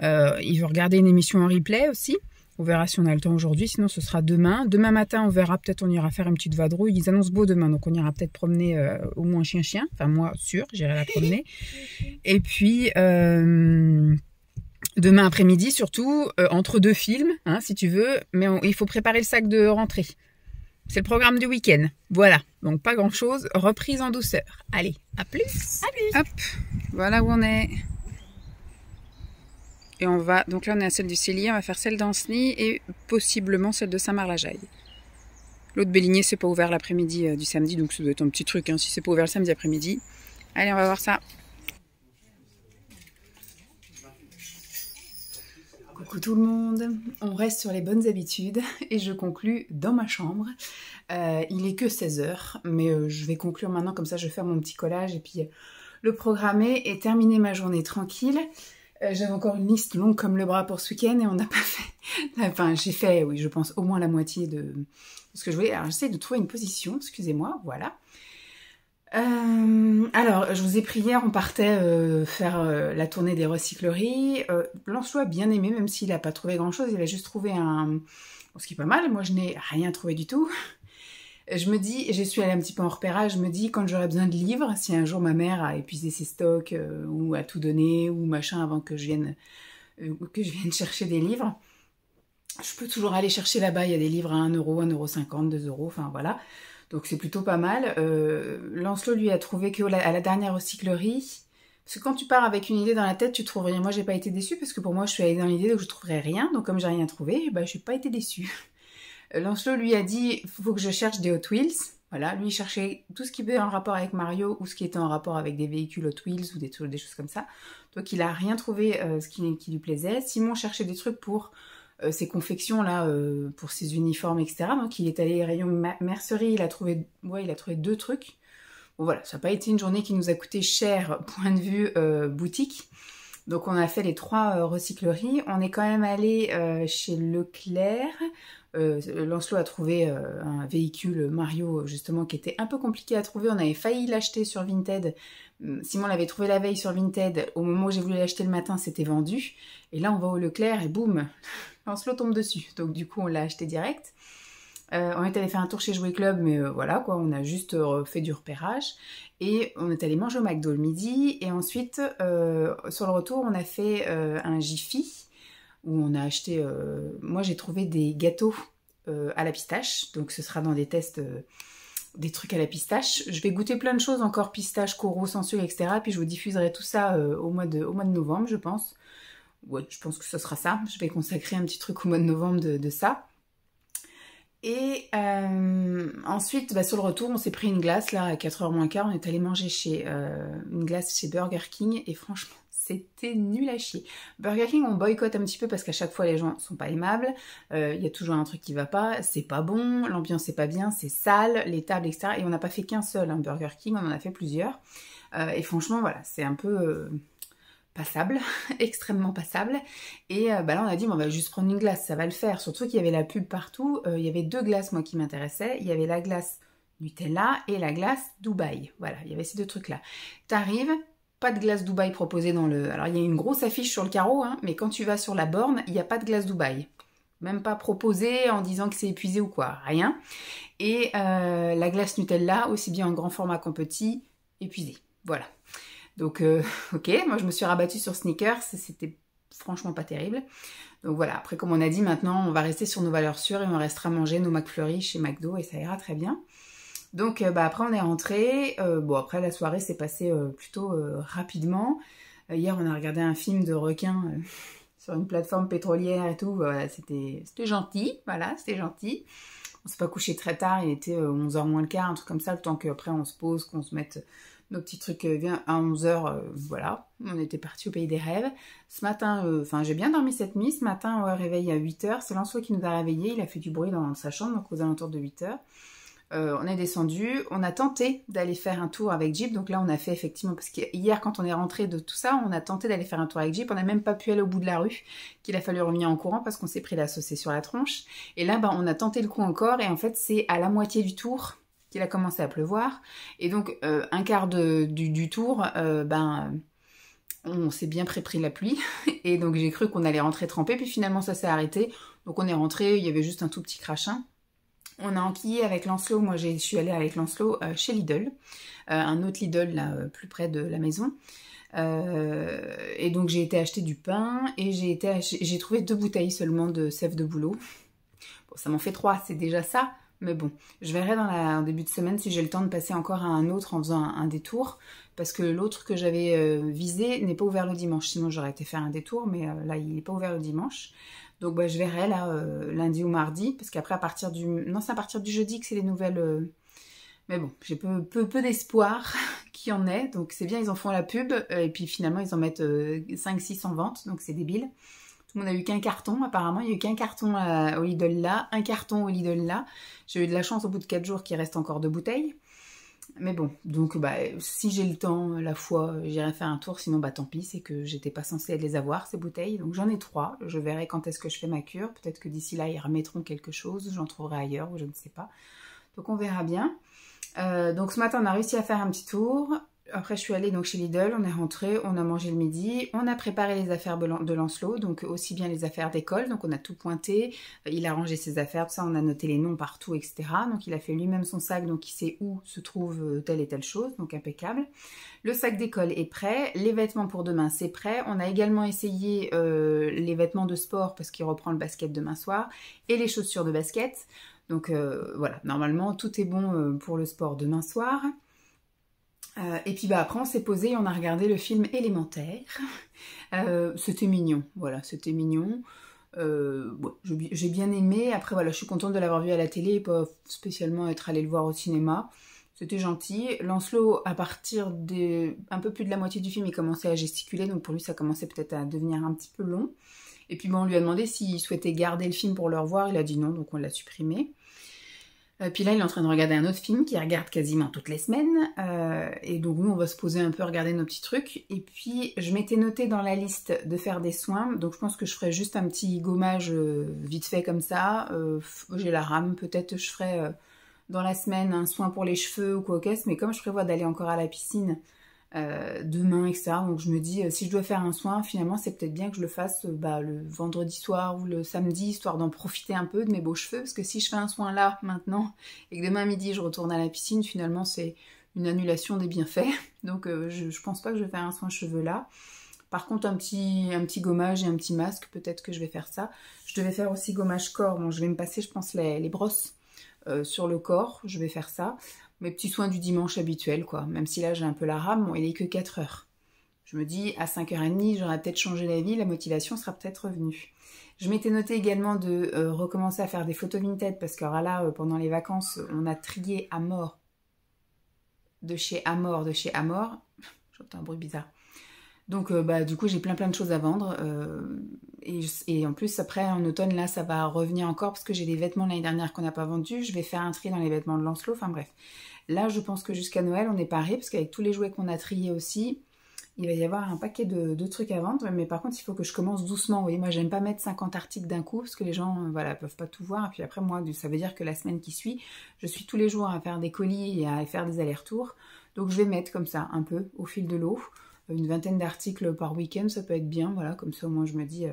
Il veut regarder une émission en replay aussi. On verra si on a le temps aujourd'hui, sinon ce sera demain. Demain matin, on verra, peut-être on ira faire une petite vadrouille. Ils annoncent beau demain, donc on ira peut-être promener au moins chien-chien. Enfin moi, sûr, j'irai la promener. Et puis... demain après-midi, surtout, entre 2 films, hein, si tu veux, mais il faut préparer le sac de rentrée. C'est le programme du week-end. Voilà, donc pas grand-chose, reprise en douceur. Allez, à plus. À plus. Hop, voilà où on est. Et on va, donc là on est à celle du Célier, on va faire celle d'Ancenis et possiblement celle de Saint-Marc-la-Jaille. L'autre Béligné, c'est pas ouvert l'après-midi du samedi, donc ça doit être un petit truc, hein, si c'est pas ouvert le samedi après-midi. Allez, on va voir ça. Coucou tout le monde, on reste sur les bonnes habitudes et je conclue dans ma chambre. Il est que 16h, mais je vais conclure maintenant, comme ça je vais faire mon petit collage et puis le programmer et terminer ma journée tranquille. J'avais encore une liste longue comme le bras pour ce week-end et on n'a pas fait... Enfin, j'ai fait, oui, je pense au moins la moitié de ce que je voulais. Alors j'essaie de trouver une position, excusez-moi, voilà. Alors, je vous ai pris hier, on partait faire la tournée des recycleries. Lancelot a bien aimé, même s'il n'a pas trouvé grand-chose, il a juste trouvé ce qui est pas mal. Moi, je n'ai rien trouvé du tout. Je me dis, je suis allée un petit peu en repérage, je me dis, quand j'aurai besoin de livres, si un jour ma mère a épuisé ses stocks ou a tout donné ou machin avant que je vienne chercher des livres, je peux toujours aller chercher là-bas. Il y a des livres à 1€, 1,50€, 2€, enfin voilà. Donc c'est plutôt pas mal. Lancelot lui a trouvé que à la dernière recyclerie, parce que quand tu pars avec une idée dans la tête, tu trouves rien. Moi j'ai pas été déçue parce que pour moi je suis allée dans l'idée donc je trouverais rien. Donc comme j'ai rien trouvé, je n'ai pas été déçue. Lancelot lui a dit faut que je cherche des Hot Wheels. Voilà, lui il cherchait tout ce qui était en rapport avec Mario ou ce qui était en rapport avec des véhicules Hot Wheels ou des choses comme ça. Donc il a rien trouvé ce qui lui plaisait. Simon cherchait des trucs pour ces confections là pour ses uniformes, etc. Donc il est allé rayon mercerie, il a trouvé 2 trucs. Bon voilà, ça n'a pas été une journée qui nous a coûté cher point de vue boutique. Donc on a fait les 3 recycleries. On est quand même allé chez Leclerc. Lancelot a trouvé un véhicule Mario justement qui était un peu compliqué à trouver. On avait failli l'acheter sur Vinted. Simon l'avait trouvé la veille sur Vinted. Au moment où j'ai voulu l'acheter le matin, c'était vendu. Et là, on va au Leclerc et boum, Lancelot tombe dessus. Donc du coup, on l'a acheté direct. On est allé faire un tour chez Jouet Club, mais voilà quoi, on a juste fait du repérage. Et on est allé manger au McDo le midi. Et ensuite, sur le retour, on a fait un Jiffy où on a acheté... moi, j'ai trouvé des gâteaux à la pistache. Donc ce sera dans des tests... des trucs à la pistache. Je vais goûter plein de choses encore, pistache, coraux, sans sucre, etc. Puis je vous diffuserai tout ça au mois de novembre, je pense. Ouais, je pense que ce sera ça. Je vais consacrer un petit truc au mois de novembre de ça. Et ensuite, bah, sur le retour, on s'est pris une glace, là, à 4h moins quart. On est allé manger une glace chez Burger King. Et franchement, c'était nul à chier. Burger King, on boycotte un petit peu parce qu'à chaque fois, les gens sont pas aimables. Il y a toujours un truc qui va pas. C'est pas bon, l'ambiance est pas bien, c'est sale, les tables, etc. Et on n'a pas fait qu'un seul, hein, Burger King, on en a fait plusieurs. Et franchement, voilà, c'est un peu... passable, extrêmement passable. Et bah là, on a dit, bon, on va juste prendre une glace, ça va le faire. Surtout qu'il y avait la pub partout. Il y avait 2 glaces, moi, qui m'intéressaient. Il y avait la glace Nutella et la glace Dubaï. Voilà, il y avait ces 2 trucs-là. T'arrives, pas de glace Dubaï proposée dans le... Alors, il y a une grosse affiche sur le carreau, hein, mais quand tu vas sur la borne, il n'y a pas de glace Dubaï. Même pas proposée en disant que c'est épuisé ou quoi, rien. Et la glace Nutella, aussi bien en grand format qu'en petit, épuisée. Voilà. Donc, ok, moi je me suis rabattue sur Snickers, c'était franchement pas terrible. Donc voilà, après comme on a dit, maintenant on va rester sur nos valeurs sûres et on restera manger nos McFlurry chez McDo et ça ira très bien. Donc bah, après on est rentré, bon après la soirée s'est passée plutôt rapidement. Hier on a regardé un film de requin sur une plateforme pétrolière et tout, c'était gentil, voilà, c'était gentil. On s'est pas couché très tard, il était 11h moins le quart, un truc comme ça, le temps qu'après on se pose, qu'on se mette... nos petits trucs à 11h, voilà, on était parti au pays des rêves. Ce matin, enfin j'ai bien dormi cette nuit, ce matin au réveil à 8h, c'est Lancelot qui nous a réveillés, il a fait du bruit dans sa chambre, donc aux alentours de 8h. On est descendu, on a tenté d'aller faire un tour avec Jeep, donc là on a fait effectivement, parce que hier quand on est rentré de tout ça, on a tenté d'aller faire un tour avec Jeep, on n'a même pas pu aller au bout de la rue, qu'il a fallu revenir en courant parce qu'on s'est pris la saucée sur la tronche. Et là bah, on a tenté le coup encore, et en fait c'est à la moitié du tour qu'il a commencé à pleuvoir, et donc un quart du tour, on s'est bien pris la pluie, et donc j'ai cru qu'on allait rentrer trempé, puis finalement ça s'est arrêté, donc on est rentré, il y avait juste un tout petit crachin. On a enquillé avec Lancelot, moi je suis allée avec Lancelot chez Lidl, un autre Lidl là, plus près de la maison, et donc j'ai été acheter du pain, et j'ai trouvé 2 bouteilles seulement de sève de bouleau. Bon, ça m'en fait 3, c'est déjà ça. Mais bon, je verrai en début de semaine si j'ai le temps de passer encore à un autre en faisant un détour. Parce que l'autre que j'avais visé n'est pas ouvert le dimanche. Sinon, j'aurais été faire un détour, mais là, il n'est pas ouvert le dimanche. Donc, bah, je verrai là, lundi ou mardi. Parce qu'après, non, c'est à partir du jeudi que c'est les nouvelles... Mais bon, j'ai peu d'espoir qu'il y en ait. Donc, c'est bien, ils en font la pub. Et puis, finalement, ils en mettent 5-6 en vente. Donc, c'est débile. Tout le monde a eu qu'un carton, apparemment. Il n'y a eu qu'un carton au Lidl là, un carton au Lidl là. J'ai eu de la chance au bout de 4 jours qu'il reste encore 2 bouteilles. Mais bon, donc bah, si j'ai le temps, la fois, j'irai faire un tour. Sinon, bah tant pis, c'est que j'étais pas censée les avoir, ces bouteilles. Donc j'en ai 3. Je verrai quand est-ce que je fais ma cure. Peut-être que d'ici là, ils remettront quelque chose. J'en trouverai ailleurs ou je ne sais pas. Donc on verra bien. Donc ce matin, on a réussi à faire un petit tour. Après, je suis allée donc chez Lidl, on est rentré, on a mangé le midi, on a préparé les affaires de Lancelot, donc aussi bien les affaires d'école, donc on a tout pointé, il a rangé ses affaires, tout ça, on a noté les noms partout, etc. Donc il a fait lui-même son sac, donc il sait où se trouve telle et telle chose, donc impeccable. Le sac d'école est prêt, les vêtements pour demain c'est prêt, on a également essayé les vêtements de sport parce qu'il reprend le basket demain soir, et les chaussures de basket. Donc voilà, normalement tout est bon pour le sport demain soir. Et puis bah après on s'est posé et on a regardé le film Élémentaire. C'était mignon, voilà, c'était mignon. Bon, j'ai bien aimé. Après voilà, je suis contente de l'avoir vu à la télé et pas spécialement être allée le voir au cinéma. C'était gentil. Lancelot, à partir de un peu plus de la moitié du film, il commençait à gesticuler, donc pour lui ça commençait peut-être à devenir un petit peu long. Et puis bon, on lui a demandé s'il souhaitait garder le film pour le revoir, il a dit non, donc on l'a supprimé. Puis là, il est en train de regarder un autre film qu'il regarde quasiment toutes les semaines. Et donc, nous, on va se poser un peu, regarder nos petits trucs. Et puis, je m'étais noté dans la liste de faire des soins. Donc, je pense que je ferai juste un petit gommage vite fait comme ça. J'ai la rame. Peut-être je ferai dans la semaine un soin pour les cheveux ou quoi qu'est-ce. Mais comme je prévois d'aller encore à la piscine demain, etc. Donc, je me dis, si je dois faire un soin, finalement, c'est peut-être bien que je le fasse le vendredi soir ou le samedi, histoire d'en profiter un peu de mes beaux cheveux. Parce que si je fais un soin là, maintenant, et que demain midi, je retourne à la piscine, finalement, c'est une annulation des bienfaits. Donc, je pense pas que je vais faire un soin cheveux là. Par contre, un petit gommage et un petit masque, peut-être que je vais faire ça. Je devais faire aussi gommage corps. Bon, je vais me passer, je pense, les brosses sur le corps. Je vais faire ça. Mes petits soins du dimanche habituels, quoi. Même si là, j'ai un peu la rame, bon, il est que 4 heures. je me dis à 5h30, j'aurais peut-être changé d'avis, la motivation sera peut-être revenue. Je m'étais noté également de recommencer à faire des photos vintage parce que là, pendant les vacances, on a trié à mort, de chez Amor. J'entends un bruit bizarre. Donc du coup j'ai plein de choses à vendre et en plus après en automne là ça va revenir encore parce que j'ai des vêtements l'année dernière qu'on n'a pas vendus, je vais faire un tri dans les vêtements de Lancelot, enfin bref. Là je pense que jusqu'à Noël on est paré parce qu'avec tous les jouets qu'on a triés aussi, il va y avoir un paquet de trucs à vendre, mais par contre il faut que je commence doucement. Vous voyez, moi j'aime pas mettre 50 articles d'un coup parce que les gens voilà peuvent pas tout voir et puis après moi ça veut dire que la semaine qui suit, je suis tous les jours à faire des colis et à faire des allers-retours, donc je vais mettre comme ça un peu au fil de l'eau. Une vingtaine d'articles par week-end, ça peut être bien, voilà, comme ça moi je me dis,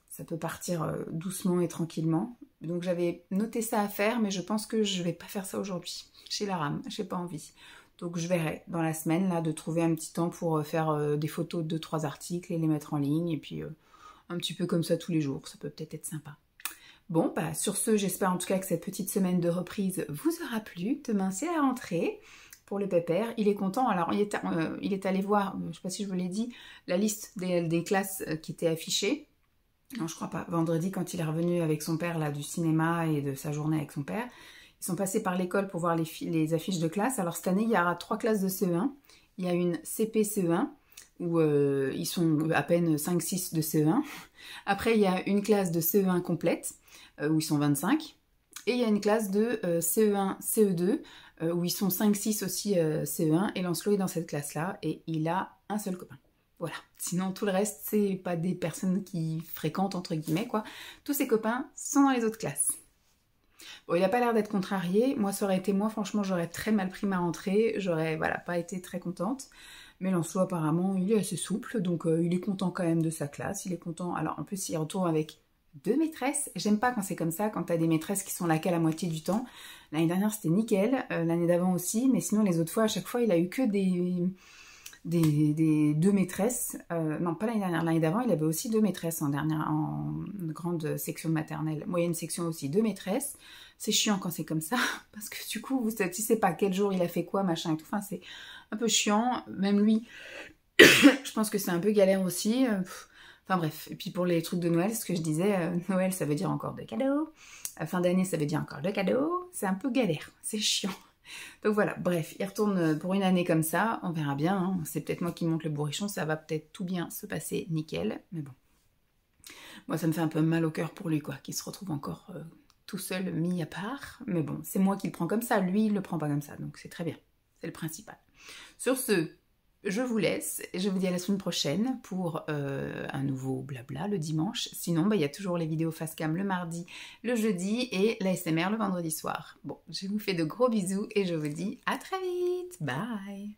ça peut partir doucement et tranquillement. Donc j'avais noté ça à faire, mais je pense que je vais pas faire ça aujourd'hui. J'ai la rame, j'ai pas envie. Donc je verrai dans la semaine là de trouver un petit temps pour faire des photos de 2-3 articles et les mettre en ligne, et puis un petit peu comme ça tous les jours, ça peut peut-être être sympa. Bon, bah sur ce, j'espère en tout cas que cette petite semaine de reprise vous aura plu. Demain c'est la rentrée. Pour le pépère, il est content. Alors, il est allé voir, je ne sais pas si je vous l'ai dit, la liste des classes qui étaient affichées. Non, je crois pas. Vendredi, quand il est revenu avec son père là, du cinéma et de sa journée avec son père, ils sont passés par l'école pour voir les affiches de classe. Alors, cette année, il y aura 3 classes de CE1. Il y a une CP-CE1 où ils sont à peine 5-6 de CE1. Après, il y a une classe de CE1 complète où ils sont 25. Et il y a une classe de CE1, CE2, où ils sont 5-6 aussi CE1, et Lancelot est dans cette classe-là, et il a un seul copain. Voilà. Sinon, tout le reste, c'est pas des personnes qui fréquentent, entre guillemets, quoi. Tous ses copains sont dans les autres classes. Bon, il a pas l'air d'être contrarié. Moi, ça aurait été moi, franchement, j'aurais très mal pris ma rentrée. J'aurais, voilà, pas été très contente. Mais Lancelot, apparemment, il est assez souple, donc il est content quand même de sa classe. Il est content. Alors, en plus, il retourne avec 2 maîtresses. J'aime pas quand c'est comme ça, quand t'as des maîtresses qui sont là qu'à la moitié du temps. L'année dernière, c'était nickel. L'année d'avant aussi. Mais sinon, les autres fois, à chaque fois, il a eu que des 2 maîtresses. Non, pas l'année dernière. L'année d'avant, il avait aussi 2 maîtresses en grande section maternelle. Moyenne section aussi, 2 maîtresses. C'est chiant quand c'est comme ça. Parce que du coup, tu sais pas quel jour il a fait quoi, machin et tout. Enfin, c'est un peu chiant. Même lui, je pense que c'est un peu galère aussi. Enfin bref, et puis pour les trucs de Noël, ce que je disais, Noël ça veut dire encore de cadeaux, fin d'année ça veut dire encore de cadeaux, c'est un peu galère, c'est chiant. Donc voilà, bref, il retourne pour une année comme ça, on verra bien, hein. C'est peut-être moi qui monte le bourrichon, ça va peut-être tout bien se passer nickel, mais bon. Moi ça me fait un peu mal au cœur pour lui quoi, qu'il se retrouve encore tout seul, mis à part, mais bon, c'est moi qui le prends comme ça, lui il le prend pas comme ça, donc c'est très bien, c'est le principal. Sur ce, je vous laisse, je vous dis à la semaine prochaine pour un nouveau blabla le dimanche. Sinon, il y a toujours les vidéos face cam le mardi, le jeudi et l'ASMR le vendredi soir. Bon, je vous fais de gros bisous et je vous dis à très vite. Bye!